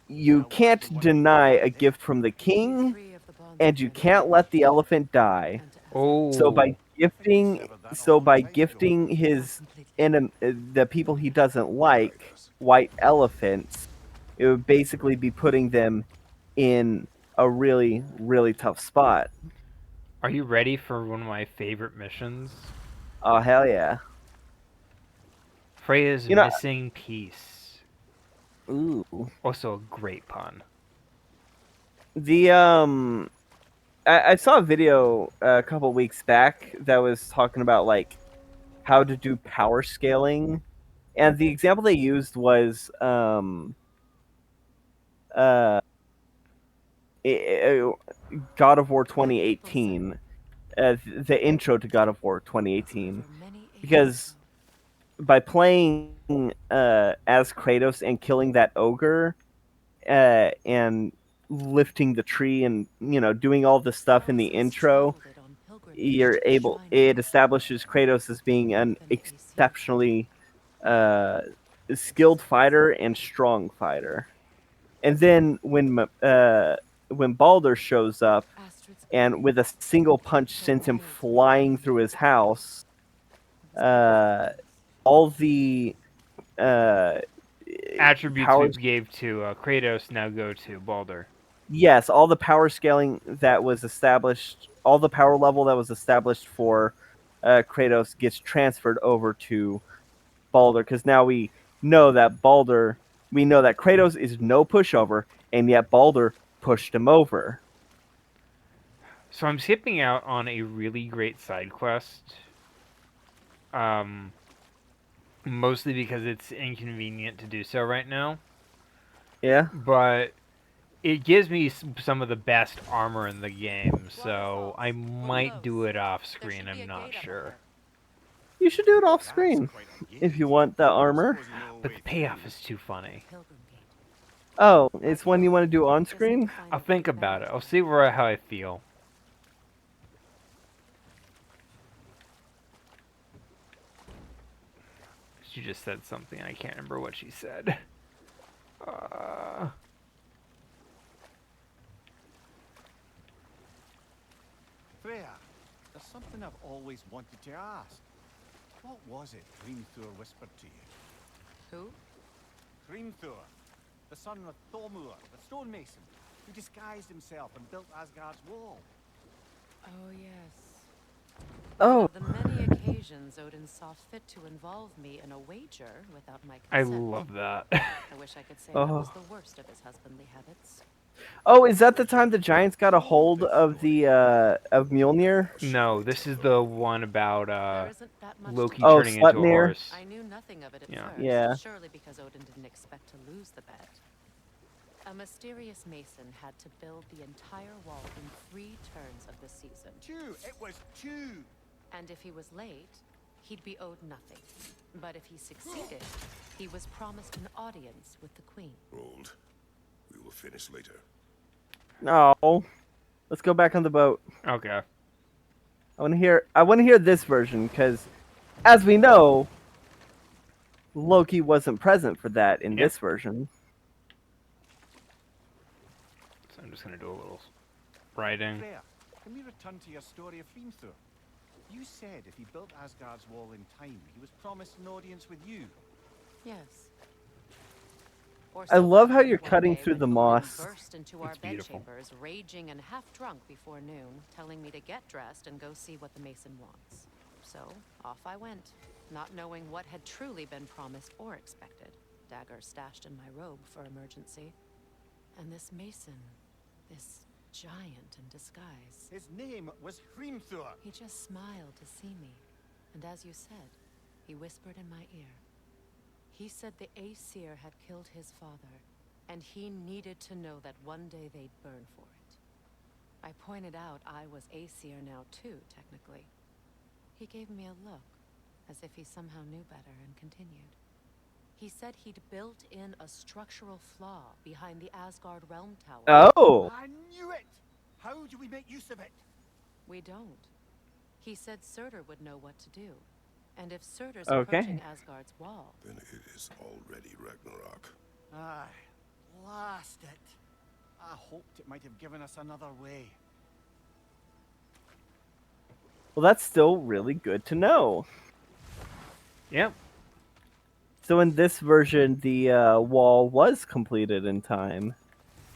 you can't deny a gift from the king, Three of the bonds and of you friendship can't let the elephant die. and to ask Oh. So by gifting his the people he doesn't like white elephants, it would basically be putting them in a really, really tough spot. Are you ready for one of my favorite missions? Oh hell yeah! Freya's You know- missing piece. Ooh. Also a great pun. The I saw a video a couple weeks back that was talking about like how to do power scaling, and the example they used was God of War 2018, the intro to God of War 2018, for many ages because by playing as Kratos and killing that ogre, and lifting the tree and doing all the stuff in the intro, it establishes Kratos as being an exceptionally skilled fighter and strong fighter. And then when Baldur shows up and with a single punch sends him flying through his house, all the Attributes powers, we gave to Kratos now go to Baldur. yes, all the power scaling that was established, all the power level that was established for Kratos gets transferred over to Baldur, because now we know that Kratos is no pushover, and yet Baldur pushed him over. So I'm skipping out on a really great side quest. Mostly because it's inconvenient to do so right now. Yeah. But it gives me some of the best armor in the game, so I might do it off screen, I'm not sure. You should do it off screen if you want the armor. But the payoff is too funny. Oh, it's one you want to do on screen? I'll think about it. I'll see how I feel. She just said something. I can't remember what she said. Freya, there's something I've always wanted to ask. What was it Hrimthur whispered to you? Who? Hrimthur, the son of Thormur, the stonemason, who disguised himself and built Asgard's wall. Oh, yes. Oh. On the many occasions Odin saw fit to involve me in a wager without my I consent. love that. I wish I could say that was the worst of his husbandly habits. Oh, is that the time the giants got a hold of the of Mjolnir? No, this is the one about There isn't that much Loki to turning into a Sleipnir. horse. I knew nothing of it at Yeah. first, Yeah. surely because Odin didn't expect to lose the bet. A mysterious mason had to build the entire wall in 3 turns of the season. 2! It was 2! And if he was late, he'd be owed nothing. But if he succeeded, he was promised an audience with the queen. Rolled. We will finish later. No. Let's go back on the boat. Okay. I want to hear this version, because as we know, Loki wasn't present for that in this version. So I'm just going to do a little writing. Freya, can we return to your story of Hrimthur? You said if he built Asgard's wall in time, he was promised an audience with you. Yes. Or I so love how happened you're one cutting day through when the Odin moss. burst into our It's beautiful. bedchambers, raging and half drunk before noon, telling me to get dressed and go see what the mason wants. So off I went, not knowing what had truly been promised or expected. Dagger stashed in my robe for emergency. And this mason, this giant in disguise. His name was Hrimthur. He just smiled to see me, and as you said, he whispered in my ear. He said the Aesir had killed his father, and he needed to know that one day they'd burn for it. I pointed out I was Aesir now too, technically. He gave me a look, as if he somehow knew better, and continued. He said he'd built in a structural flaw behind the Asgard Realm Tower. Oh. I knew it! How do we make use of it? We don't. He said Surtur would know what to do. And if Surtur's Okay. approaching Asgard's wall, Then it is already Ragnarok. Aye, blast it. I hoped it might have given us another way. Well, that's still really good to know. Yep. So in this version, the wall was completed in time.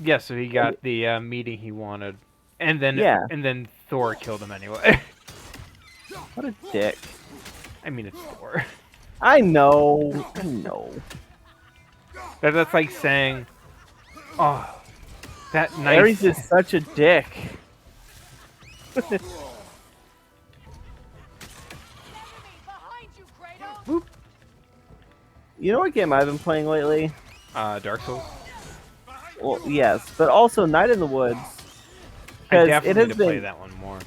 Yeah, so he got the meeting he wanted. And then and then Thor killed him anyway. What a dick. I mean, it's Thor. I know. I know. That's like saying, oh, that nice... Ares is such a dick. You know what game I've been playing lately? Dark Souls. Well, yes, but also Night in the Woods. I Because definitely it need has to play been that one more.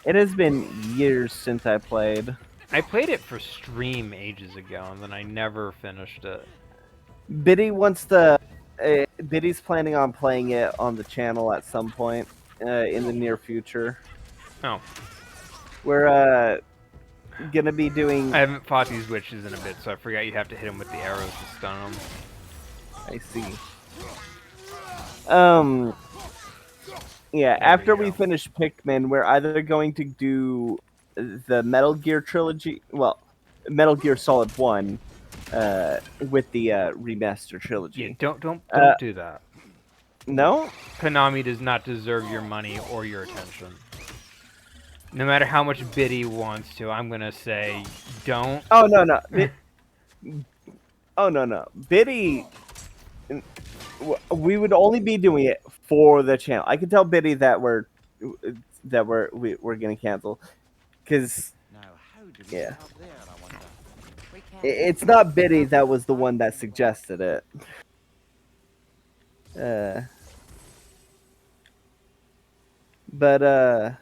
it has been years since I played. I played it for stream ages ago, and then I never finished it. Biddy wants to. Biddy's planning on playing it on the channel at some point in the near future. Oh, We're gonna be doing. I haven't fought these witches in a bit, so I forgot you have to hit them with the arrows to stun them. I see. Yeah, There after we we go. finish Pikmin, we're either going to do the Metal Gear trilogy, well, Metal Gear Solid 1, with the remaster Yeah, trilogy. don't Uh, do that. No? Konami does not deserve your money or your attention. No matter how much Biddy wants to, I'm gonna say don't. Oh, no. Oh, no. Biddy, we would only be doing it for the channel. I can tell Biddy that we're gonna cancel, because Now, how do we Yeah. get up there, I wonder? We can't. it's not Biddy that was the one that suggested it. But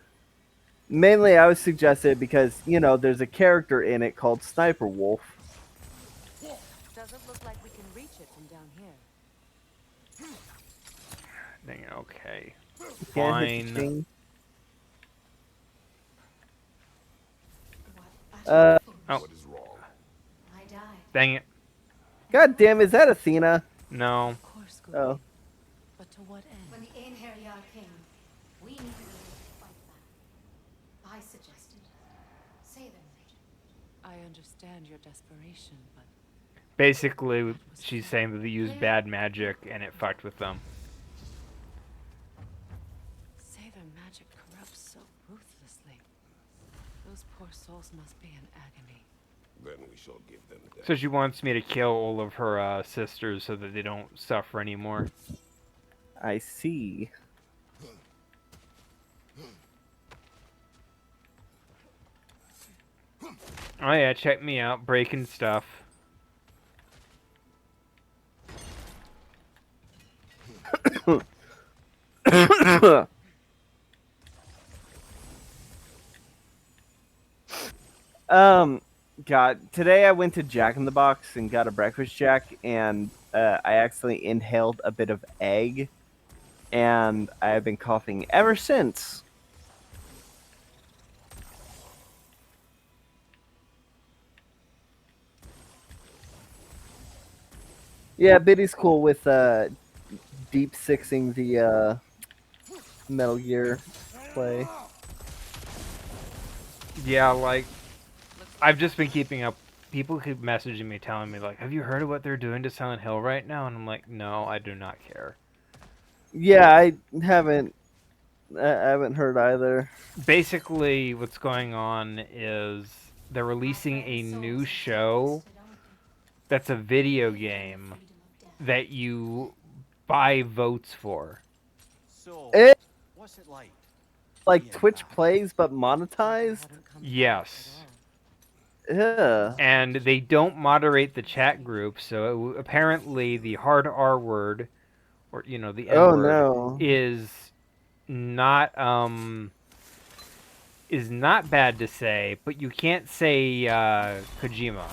mainly I was suggested because, there's a character in it called Sniper Wolf. Doesn't look like we can reach it from down here. Dang it, okay. Can't hit the Fine. thing. Oh, What is wrong? I died. dang it. God damn, is that Athena? No. Of course, Scooby. Oh. But to what end? When the Einherjar came, we needed to fight back. I suggested, say them, Major. I understand your desperation, but Basically, she's saying that they used bad magic and it fucked with them. say their magic corrupts so ruthlessly. Those poor souls must be in agony. Then we shall give them death. So she wants me to kill all of her sisters so that they don't suffer anymore. I see. Oh yeah, check me out, breaking stuff. God, today I went to Jack in the Box and got a breakfast jack, and I accidentally inhaled a bit of egg, and I have been coughing ever since. Yeah, Biddy's cool with deep sixing the Metal Gear play. Yeah, like, I've just been keeping up. People keep messaging me telling me, like, have you heard of what they're doing to Silent Hill right now? And I'm like, no, I do not care. Yeah, I haven't heard either. Basically, what's going on is they're releasing a new show that's a video game that you buy votes for. So, It what's it like? like Twitch plays but monetized. Haven't come Yes. at all. Yeah. And they don't moderate the chat group, so apparently the hard R word, or the N Oh word, no. is not bad to say, but you can't say Kojima.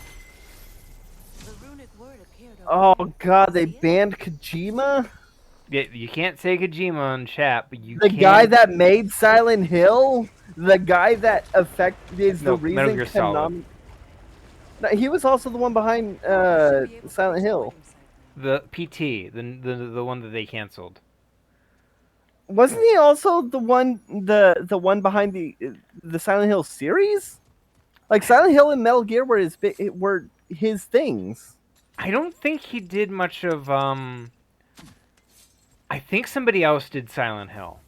The runic word appeared over Oh here. god, they See it? banned Kojima? Yeah, you can't say Kojima in chat, but you The can. guy that made Silent Hill? The guy that is No, the Metal reason Gear Solid. Konami... No, he was also the one behind Should be able to Silent use Hill. The PT, the one that they canceled. Wasn't he also the one behind the Silent Hill series? Like Silent Hill and Metal Gear were his things. I don't think he did much of I think somebody else did Silent Hill.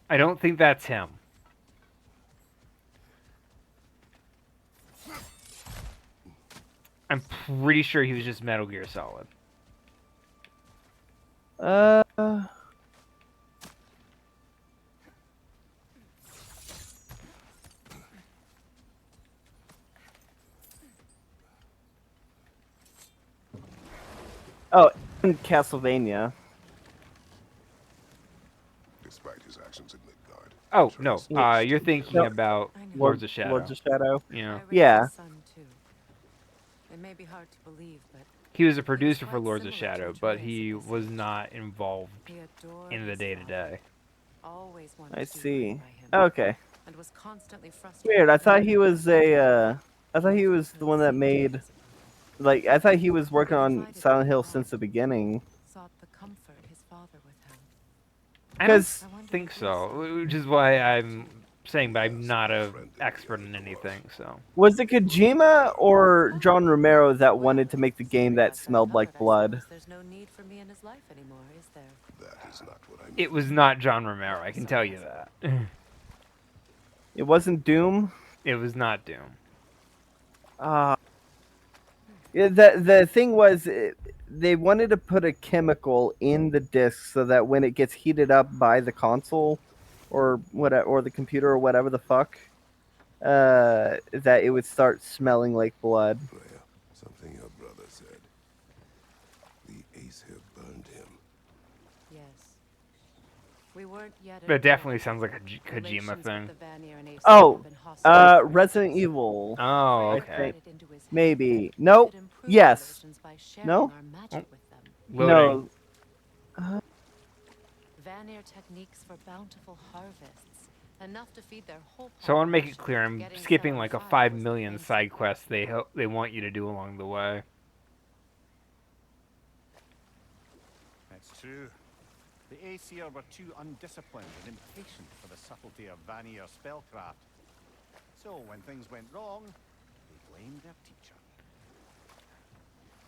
I don't think that's him. I'm pretty sure he was just Metal Gear Solid. Oh, and Castlevania. Despite his actions in Midgard. Oh no, Yeah. you're thinking No. about I know. Lords of Shadow. Lords of Shadow. Yeah. I raised Yeah. a son too. It may be hard to believe, but He was a producer for quite Lords of similar to Shadow, but Atreus he in this was age. not involved he adored in the his day-to-day. father, always wanted I to do see. right by him, Okay. and was constantly frustrated. Weird. I thought when he was a. I thought he was the couldn't one that see made. his approval. Like, I thought he was working on Confided Silent in Hill God, since the beginning. sought the comfort his father withheld. I don't 'Cause- I wonder think if so, there's which is why I'm saying, but I'm not a expert in anything, so. Was it Kojima or John Romero that wanted to make the game Considering that I've got smelled like covered, I blood? suppose there's no need for me in his life anymore, is there? That is not what I mean. It was not John Romero, I can tell you that. It wasn't Doom. It was not Doom. Yeah, the thing was, they wanted to put a chemical in the disc so that when it gets heated up by the console, or whatever, or the computer, or whatever the fuck, that it would start smelling like blood. Freya, something your brother said. The Aesir burned him. Yes. We weren't yet at That definitely war. sounds like a Kojima Relations with thing. the Vanir and Aesir Oh, have been hostile for Resident centuries. Evil. Oh, I okay. think- Got it into his head. Maybe. We Nope. could improve Yes. relations by sharing No? our magic with them. Loading. No. Vanir techniques for bountiful harvests, enough to feed their whole So I want to make it population. clear, I'm Getting skipping set on like a fire 5 was the million main side secret. quests they want you to do along the way. That's true. The Aesir were too undisciplined and impatient for the subtlety of Vanir spellcraft. So when things went wrong, they blamed their teacher.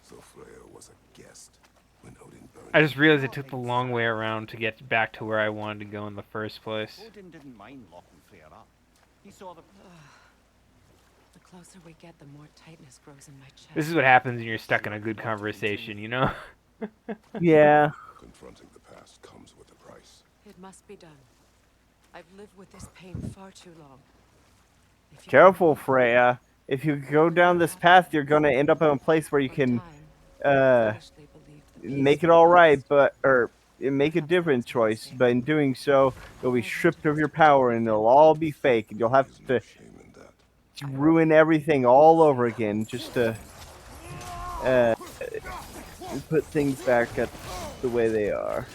So Freya was a guest when Odin burned I just him. realized it took the long way around to get back to where I wanted to go in the first place. Odin didn't mind locking Freya up. He saw the The closer we get, the more tightness grows in my chest. This is what happens when you're stuck in a good conversation, you know? Yeah. Confronting the past comes with a price. It must be done. I've lived with this pain far too long. If you Careful, Freya. If you go down this path, you're gonna end up in a place where you can foolishly believed the make peace it all would right, last. or make a different choice. But in doing so, you'll be stripped of your power, and it'll all be fake. And you'll have There's to no shame in that. ruin everything all over again just to put things back at the way they are.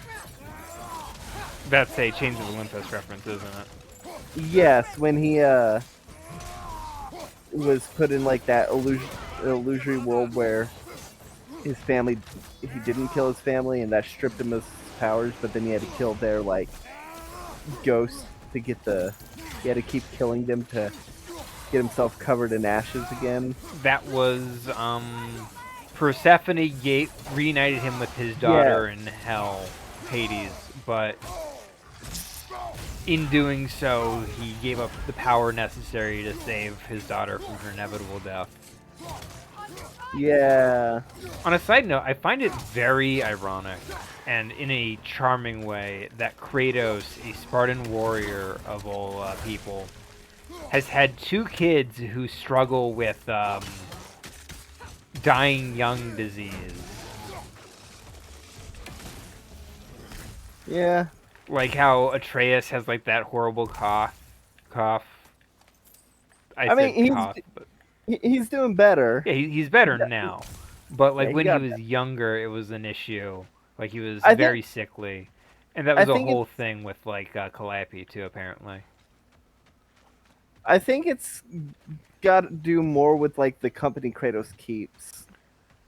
That's a Chains of Olympus reference, isn't it? Yes, when he was put in like that illusory world where his family, he didn't kill his family, and that stripped him of his powers. But then he had to kill their like ghosts to get the. He had to keep killing them to get himself covered in ashes again. That was, Persephone reunited him with his daughter in hell, Hades, but in doing so, he gave up the power necessary to save his daughter from her inevitable death. Yeah. On a side note, I find it very ironic, and in a charming way, that Kratos, a Spartan warrior of all people, has had 2 kids who struggle with dying young disease. Yeah. Like how Atreus has like that horrible cough. I I mean, said he's cough, but he's doing better. yeah, he's better now. But like Yeah, he when got he was younger, it was an issue. Like he was I think- very sickly, and that I was a think whole thing with like Calliope too, apparently. I think it's got to do more with like the company Kratos keeps,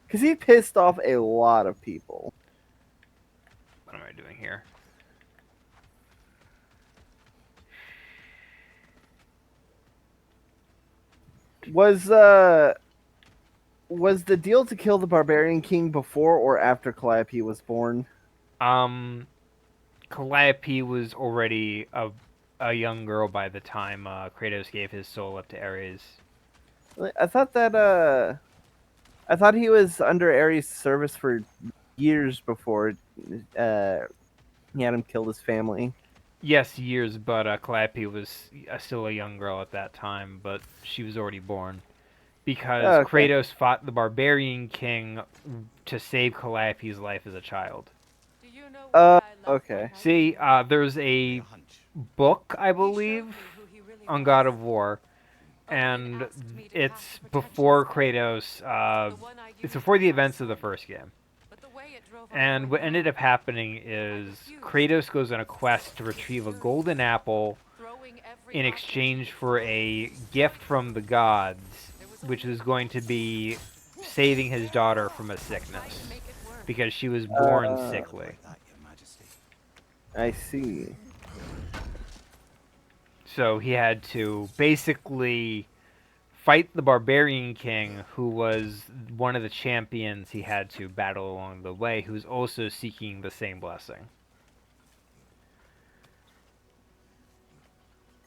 because he pissed off a lot of people. What am I doing here? Was the deal to kill the Barbarian King before or after Calliope was born? Calliope was already a young girl by the time Kratos gave his soul up to Ares. I thought he was under Ares' service for years before he had him kill his family. Yes, years, but Calliope was still a young girl at that time, but she was already born. Because Oh, okay. Kratos fought the Barbarian King to save Calliope's life as a child. Do you know Uh, why I left my okay. home? See, there's a hunch. book, I He showed believe, me who he really on was. God of War and asked me to it's cast protection before spell. Kratos. The one I It's used before the with my events of the sword. first game. But the way it drove off And my what ended mom, up happening is Kratos goes on a quest to retrieve a golden apple throwing every in object exchange he could for throw. a gift from the gods, There was which only is going to be saving his daughter from a I tried sickness to make it work. because she was born Uh, sickly. Like that, Your Majesty. I see. So he had to basically fight the barbarian king, who was one of the champions he had to battle along the way, who's also seeking the same blessing.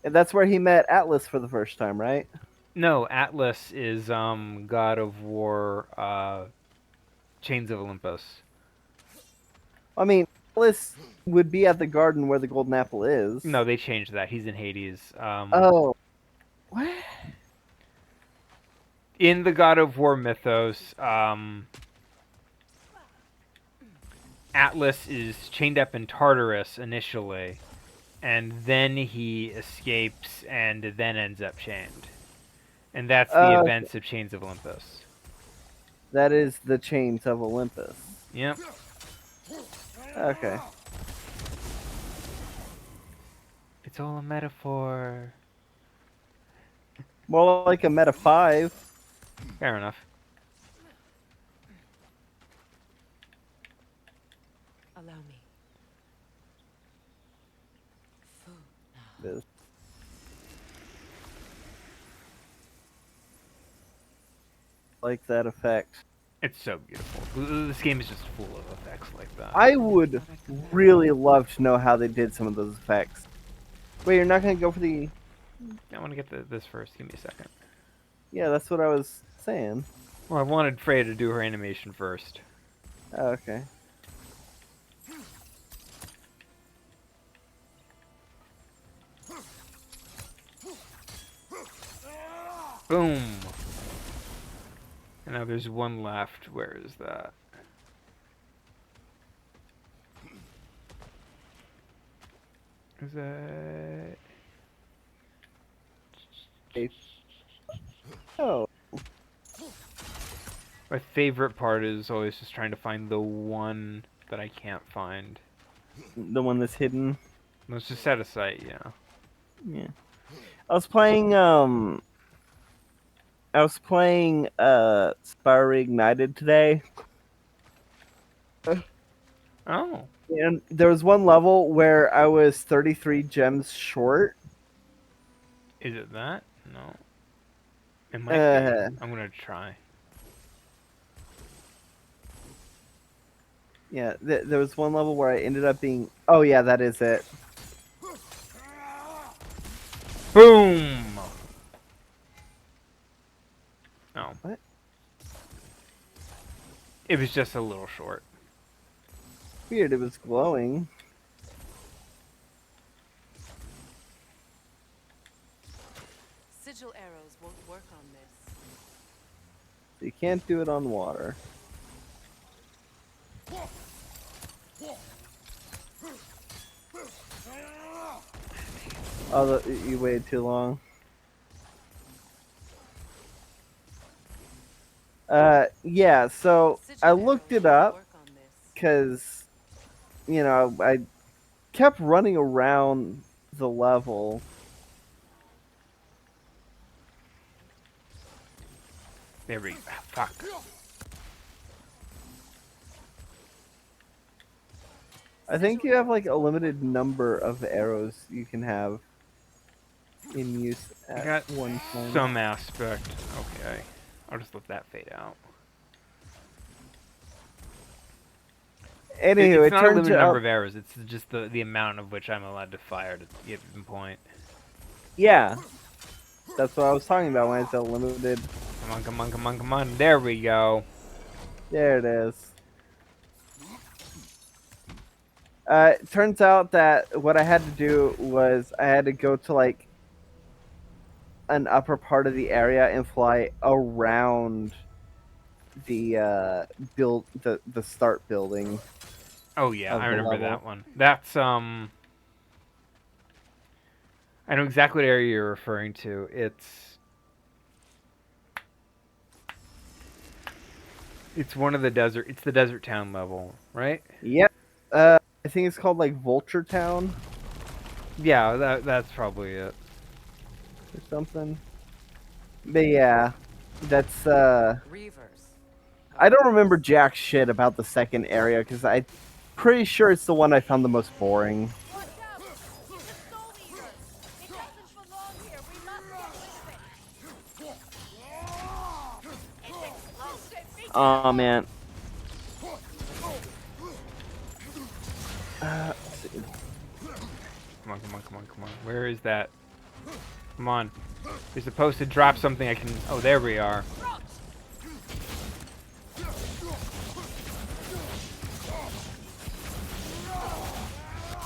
And that's where he met Atlas for the first time, right? No, Atlas is God of War, Chains of Olympus. I mean, Atlas would be at the garden where the golden apple is. No, they changed that. He's in Hades. Oh. What? In the God of War mythos, Atlas is chained up in Tartarus initially, and then he escapes and then ends up chained. And that's the Okay. events of Chains of Olympus. That is the Chains of Olympus. Yep. Okay. It's all a metaphor. More like a Meta 5. Fair enough. Allow me. Is. Like that effect. It's so beautiful. This game is just full of effects like that. I would really love to know how they did some of those effects. Wait, you're not gonna go for the... I want to get this first. Give me a second. Yeah, that's what I was saying. Well, I wanted Freya to do her animation first. Oh, okay. Boom! And now there's one left. Where is that? Is that... Oh, My favorite part is always just trying to find the one that I can't find. the one that's hidden. Let's just set a sight, yeah. Yeah. I was playing Spyro Ignited today. Oh. And there was one level where I was 33 gems short. Is it that? No. It might be. I'm gonna try. Yeah, there was one level where I ended up being... Oh, yeah, that is it. Boom! Oh. What? It was just a little short. Weird, it was glowing. Sigil arrows won't work on this. You can't do it on water. Oh, you waited too long. Yeah, so Sigil I looked arrows it won't up work on this. because, you know, I kept running around the level. There we go. Fuck. I think you have like a limited number of arrows you can have in use I at got one time. some aspect. Okay. I'll just let that fade out. Anywho, It's it not a turns limited number out, of arrows. It's just the amount of which I'm allowed to fire at a given point. yeah, that's what I was talking about when I said limited. Come on, come on, come on, come on. There we go. There it is. It turns out that what I had to do was I had to go to like an upper part of the area and fly around the the start building. Oh yeah, Of I the remember level. that one. That's I know exactly what area you're referring to. It's It's one of the desert. It's the desert town level, right? Yep. I think it's called like Vulture Town Yeah, that's probably it. or something. But yeah, that's Reavers. I don't remember jack shit about the second area because I'm pretty sure it's the one I found the most boring. Watch out! He's a soul eater! It doesn't belong here! We must get rid of it! It's explosive! Be Oh man. Let's see. Come on, come on, come on, come on. Where is that? Come on. You're supposed to drop something I can... Oh, there we are.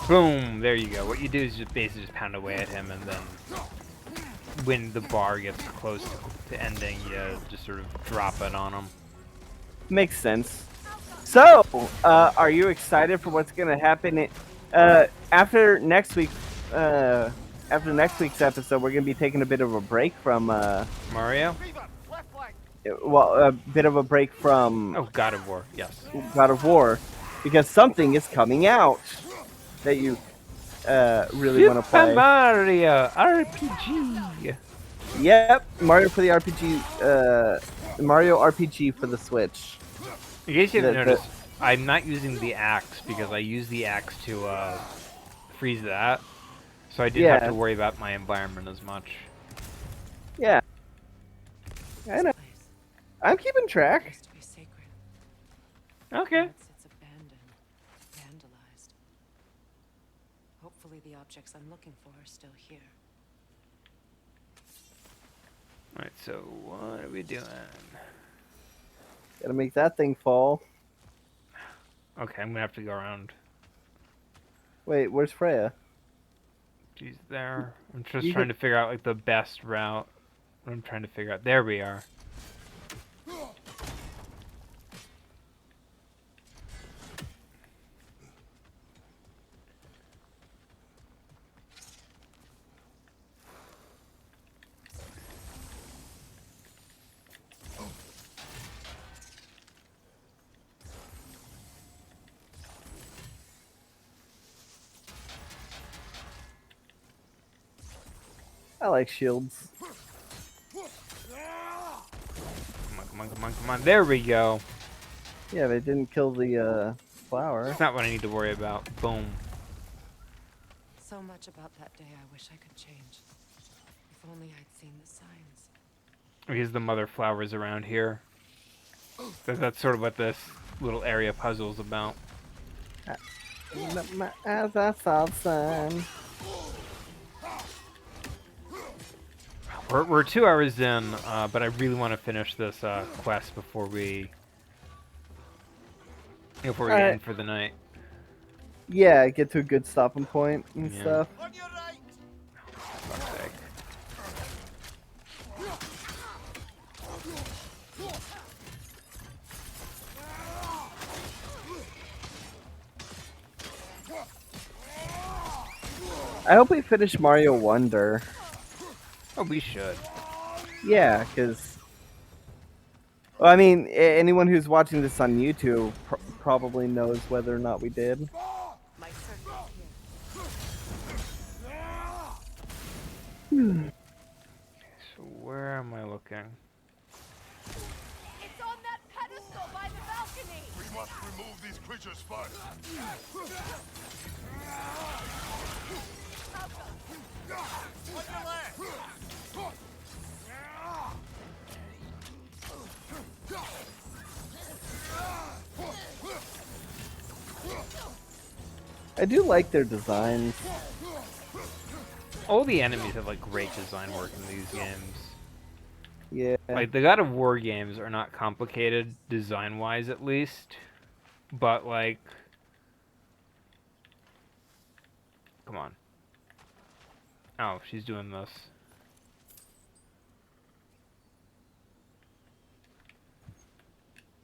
Boom! There you go. What you do is just basically just pound away at him, and then when the bar gets close to ending, you just sort of drop it on him. Makes sense. So, are you excited for what's gonna happen after next week? After next week's episode, we're gonna be taking a bit of a break from Mario? a bit of a break from Oh, God of War. Yes. God of War, because something is coming out that you really want to Super play. Mario RPG. Yep, Mario for the RPG, Mario RPG for the Switch. In case you haven't The- noticed, I'm not using the axe because I use the axe to freeze that, so I didn't have Yeah. to worry about my environment as much. Yeah, I know. Place I'm keeping track. used to be sacred. Okay. Now it's abandoned, vandalized. Hopefully the objects I'm looking for are still here. Alright, so what are we doing? Gotta make that thing fall. Okay, I'm gonna have to go around. Wait, where's Freya? She's there. I'm just You trying can- to figure out like the best route. I'm trying to figure out. There we are. I like shields. Come on, come on, come on, come on. There we go. Yeah, they didn't kill the flower. That's not what I need to worry about. Boom. So much about that day I wish I could change. If only I'd seen the signs. Here's the mother flowers around here. That's sort of what this little area puzzle is about. My eyes are soft, son. We're 2 hours in, but I really want to finish this quest before we Alright. end for the night. Yeah, get to a good stopping point and Yeah. stuff. Fuck's sake. I hope we finish Mario Wonder. Oh, we should. Yeah, because... Well, I mean, anyone who's watching this on YouTube probably knows whether or not we did. My circle here. So where am I looking? It's on that pedestal by the balcony! We must remove these creatures first. I do like their designs. All the enemies have like great design work in these games. Yeah. Like the God of War games are not complicated design-wise, at least, but like, come on. Oh, she's doing this.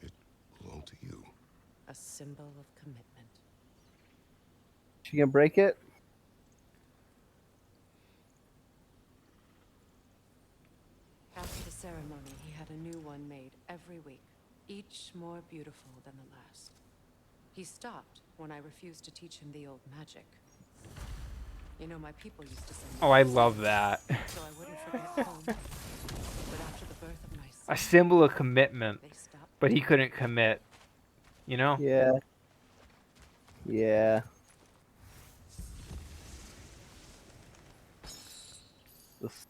It belonged to you. A symbol of commitment. She gonna break it? After the ceremony, he had a new one made every week. each more beautiful than the last. He stopped when I refused to teach him the old magic. You know, my people used to send me Oh, I love that. so I wouldn't forget home. But after the birth of my son, A symbol of commitment, they stopped. but he couldn't commit. You know? Yeah. Yeah. This-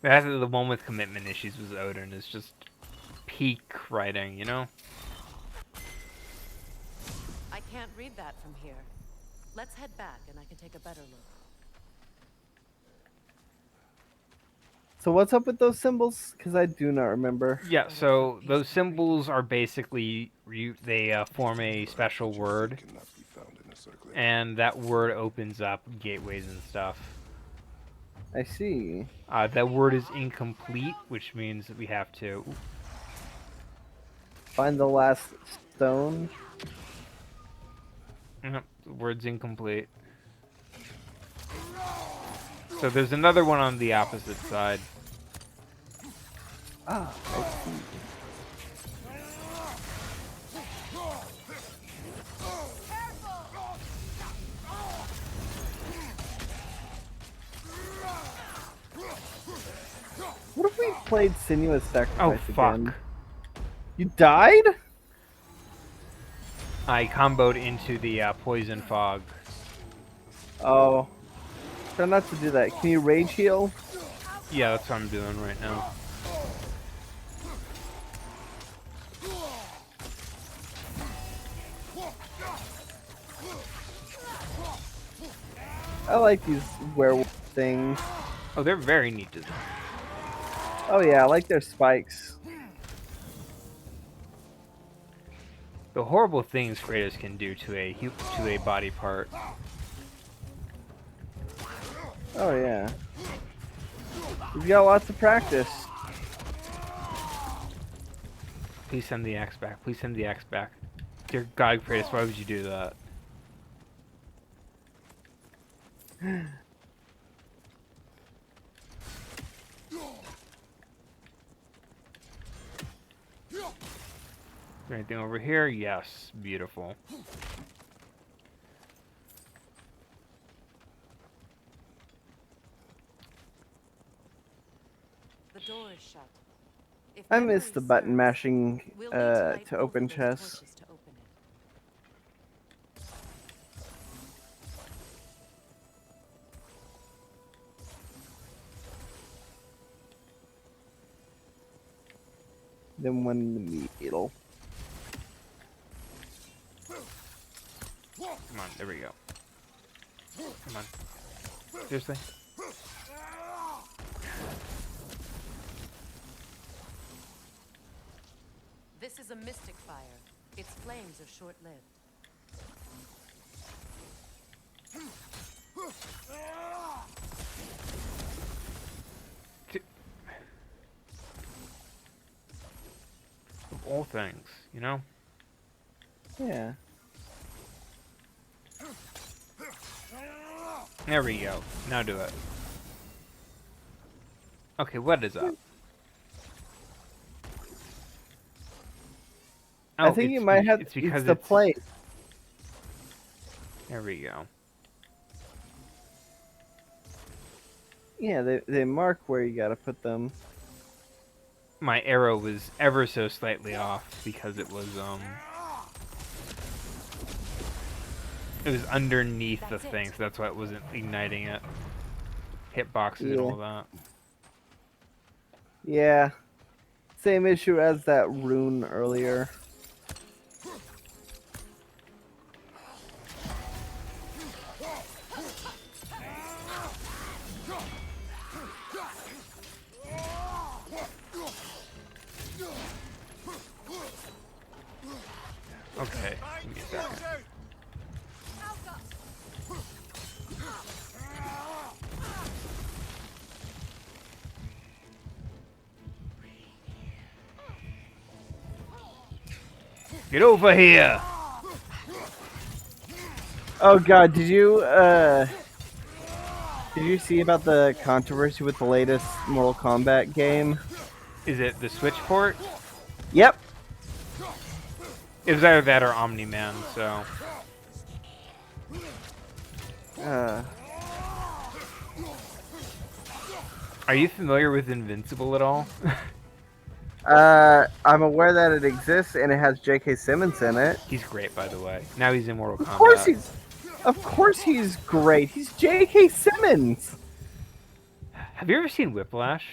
That's the one with commitment issues was Odin. Is just peak writing, you know? I can't read that from here. Let's head back and I can take a better look. So what's up with those symbols? Because I do not remember. Yeah. So those symbols are basically they form a special word, Cannot be found in a circlet. and that word opens up gateways and stuff. I see. That word is incomplete, which means that we have to. Find the last stone. Nope, the word's incomplete. So there's another one on the opposite side. Ah, I see. What if we played Sinuous Oh Sacrifice fuck! again? You died? I comboed into the poison fog. Oh. Try not to do that. Can you rage heal? Yeah, that's what I'm doing right now. I like these werewolf things. Oh, they're very neat design. Oh yeah, I like their spikes. The horrible things Kratos can do to a body part. Oh yeah. We've got lots of practice. Please send the axe back. Please send the axe back. Dear God, Kratos, why would you do that? Anything over here? Yes. Beautiful. The door is shut. If I memory miss the button serves, mashing we'll need to light to both open of those chests. torches to open it. Then one in the middle. Come on, there we go. Come on. Seriously? This is a mystic fire. Its flames are short-lived. Of all things, you know? Yeah. There we go. Now do it. Okay, what is up? I Oh, think you it's might be- have. It's because the place. There we go. Yeah, they mark where you gotta put them. My arrow was ever so slightly off because it was underneath the That's it. thing, so that's why it wasn't igniting it. Hitboxes and all that. Yeah. Same issue as that rune earlier. Okay, give me a second. Get over here! Oh god, did you Did you see about the controversy with the latest Mortal Kombat game? Is it the Switch port? Yep. It was either that or Omni-Man, so... Uh, Are you familiar with Invincible at all? I'm aware that it exists and it has J.K. Simmons in it. He's great, by the way. Now he's in Mortal Kombat. Of course he's great. He's J.K. Simmons. Have you ever seen Whiplash?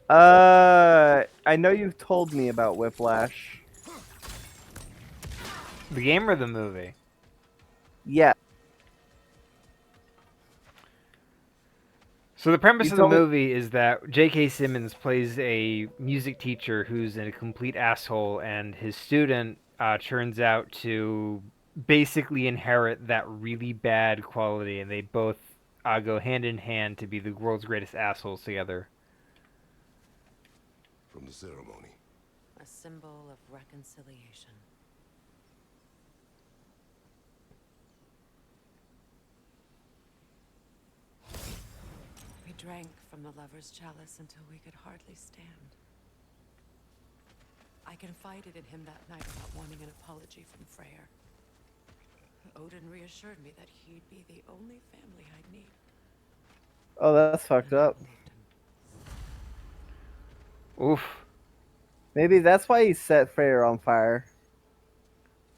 There. I know you've told me about Whiplash. The game or the movie? Yeah. So the premise You of the told me- movie is that J.K. Simmons plays a music teacher who's a complete asshole, and his student turns out to basically inherit that really bad quality, and they both go hand in hand to be the world's greatest assholes together. From the ceremony. A symbol of reconciliation. We drank from the lover's chalice until we could hardly stand. I confided in him that night about wanting an apology from Freyr. Odin reassured me that he'd be the only family I'd need. Oh, that's fucked And I up. believed him. Oof. Maybe that's why he set Freyr on fire.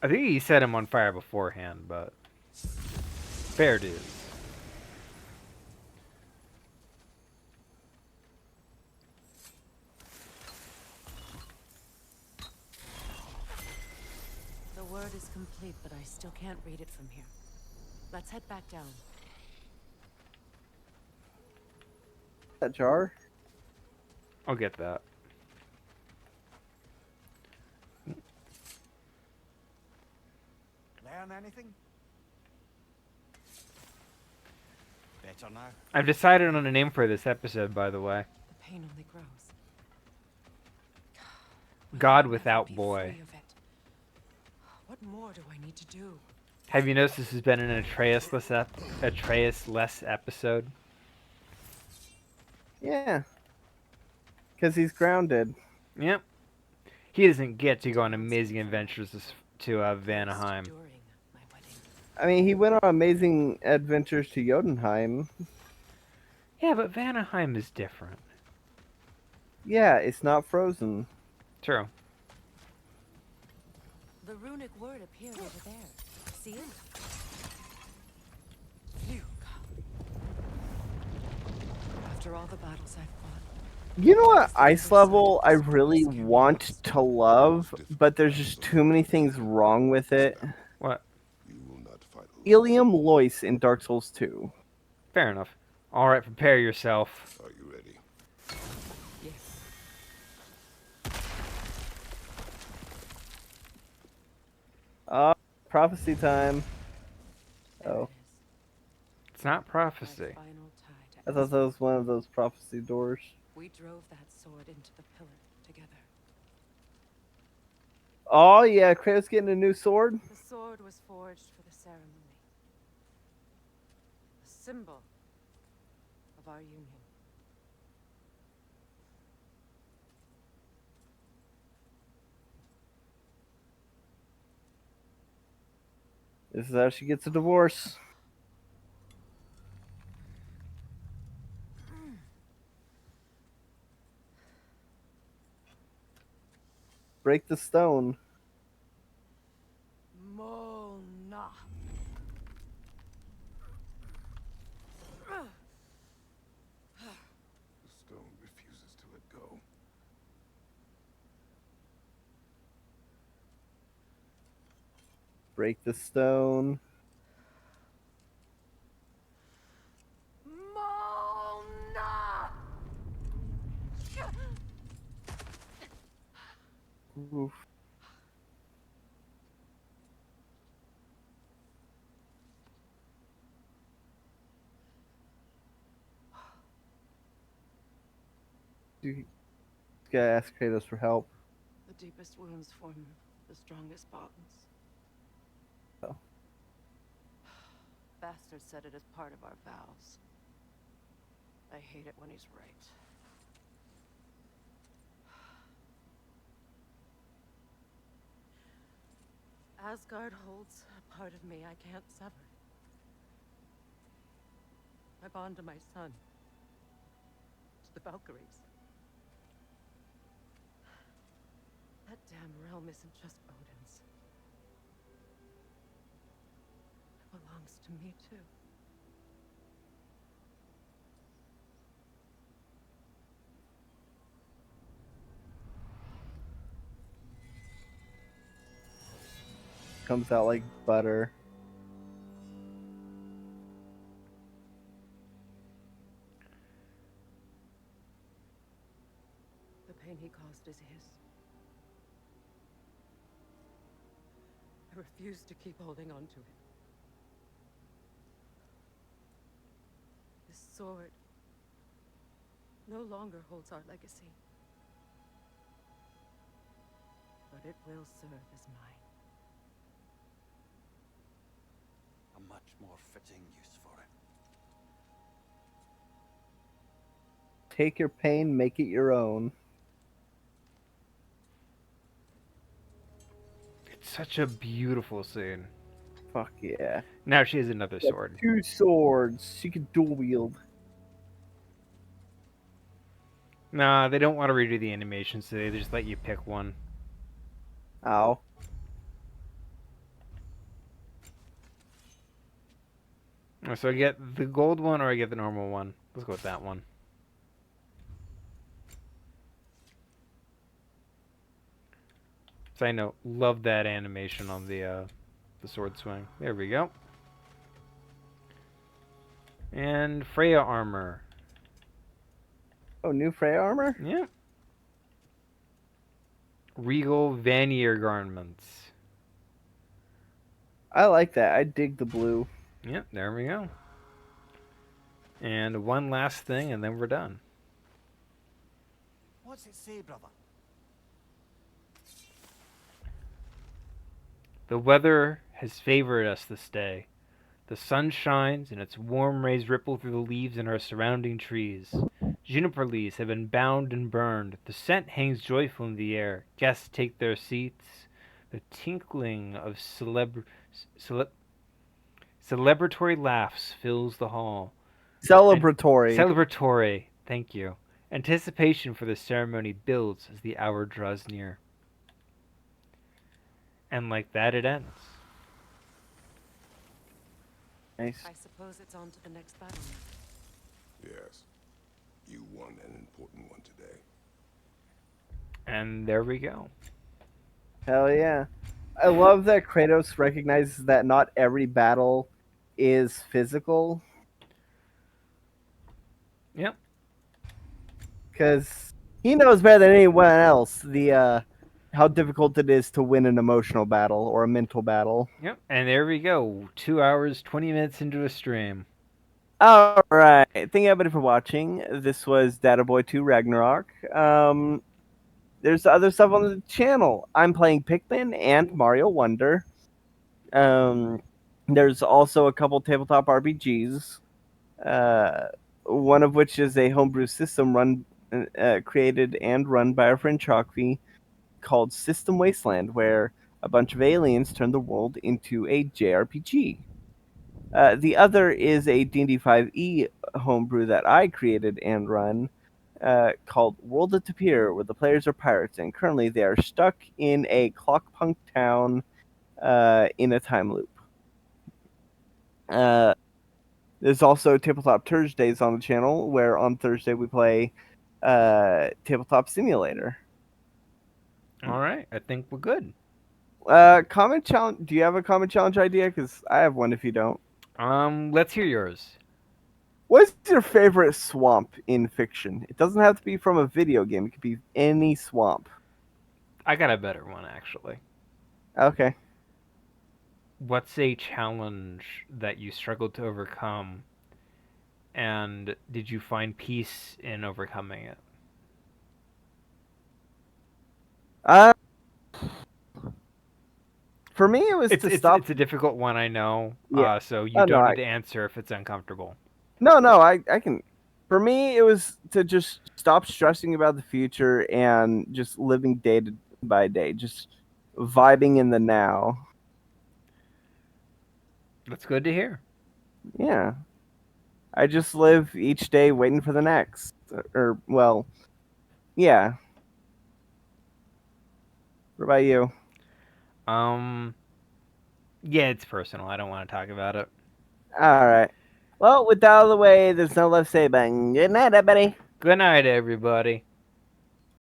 I think he set him on fire beforehand, but... Fair dues. The word is complete, but I still can't read it from here. Let's head back down. That jar? I'll get that. Learn anything? Better now. I've decided on a name for this episode, by the way. The pain only grows. God I'll never Without be Boy. free of it. What more do I need to do? Have you noticed this has been an Atreus-less episode? Yeah. Because he's grounded. Yep. He doesn't get to go on amazing adventures to Vanaheim. During my wedding. I mean, he went on amazing adventures to Jotunheim. Yeah, but Vanaheim is different. Yeah, it's not frozen. True. The runic word appeared over there. See it? Phew. After all the battles I've fought, You know what ice level I really want to love, but there's just too many things wrong with it? What? You will not fight alone. Ilium Lois in Dark Souls 2. Fair enough. Alright, prepare yourself. Are you ready? yes. Prophecy time. There Oh. it is. It's not My prophecy. final tie to I thought that was one of those prophecy doors. We drove that sword into the pillar together. Oh yeah, Kratos getting a new sword? The sword was forged for the ceremony. A symbol of our union. This is how she gets a divorce. Break the stone. Mona. The stone refuses to let go. Break the stone. Mona. Oof. You gotta ask Kratos for help. The deepest wounds form the strongest bonds. Oh. bastard said it as part of our vows. I hate it when he's right. Asgard holds a part of me I can't sever. I bond to my son. To the Valkyries. That damn realm isn't just Odin's. It belongs to me too. Comes out like butter. The pain he caused is his. I refuse to keep holding on to it. This sword no longer holds our legacy. But it will serve as mine. A much more fitting use for it. Take your pain, make it your own. It's such a beautiful scene. Fuck yeah. Now she has another sword. 2 swords. She can dual wield. Nah, they don't want to redo the animation, so they just let you pick one. Ow. So I get the gold one or I get the normal one. Let's go with that one. So I know, love that animation on the sword swing. There we go. And Freya armor. Oh, new Freya armor? Yeah. Regal Vanir garments. I like that. I dig the blue. Yep, there we go. And one last thing, and then we're done. What's it say, brother? The weather has favored us this day. The sun shines, and its warm rays ripple through the leaves in our surrounding trees. Juniper leaves have been bound and burned. The scent hangs joyful in the air. Guests take their seats. The tinkling of celebratory laughs fills the hall. Celebratory. Celebratory, thank you. Anticipation for the ceremony builds as the hour draws near. And like that, it ends. Nice. I suppose it's on to the next battle now. Yes. You won an important one today. And there we go. Hell yeah. I love that Kratos recognizes that not every battle is physical. Yep. Because he knows better than anyone else how difficult it is to win an emotional battle or a mental battle. Yep. And there we go. 2 hours, 20 minutes into a stream. All right. Thank you everybody for watching. This was Data Boy 2 Ragnarok. There's other stuff on the channel. I'm playing Pikmin and Mario Wonder. There's also a couple tabletop RPGs. One of which is a homebrew system created and run by our friend Chalkby, called System Wasteland, where a bunch of aliens turn the world into a JRPG. The other is a D&D 5e homebrew that I created and run, called World of Tapir, where the players are pirates, and currently they are stuck in a clockpunk town in a time loop. There's also Tabletop Thursdays on the channel, where on Thursday we play Tabletop Simulator. All right. I think we're good. Comment challenge. Do you have a comment challenge idea? Because I have one if you don't. Let's hear yours. What's your favorite swamp in fiction? It doesn't have to be from a video game. It could be any swamp. I got a better one, actually. Okay. What's a challenge that you struggled to overcome, and did you find peace in overcoming it? For me, it was to stop. It's a difficult one, I know. Yeah. So you Oh, don't no, need to answer if it's uncomfortable. No, I can. For me, it was to just stop stressing about the future and just living by day, just vibing in the now. That's good to hear. Yeah. I just live each day waiting for the next. Or, well, yeah. What about you? Yeah, it's personal. I don't want to talk about it. All right. Well, with that out of the way, there's no left say, but good night, everybody. Good night, everybody.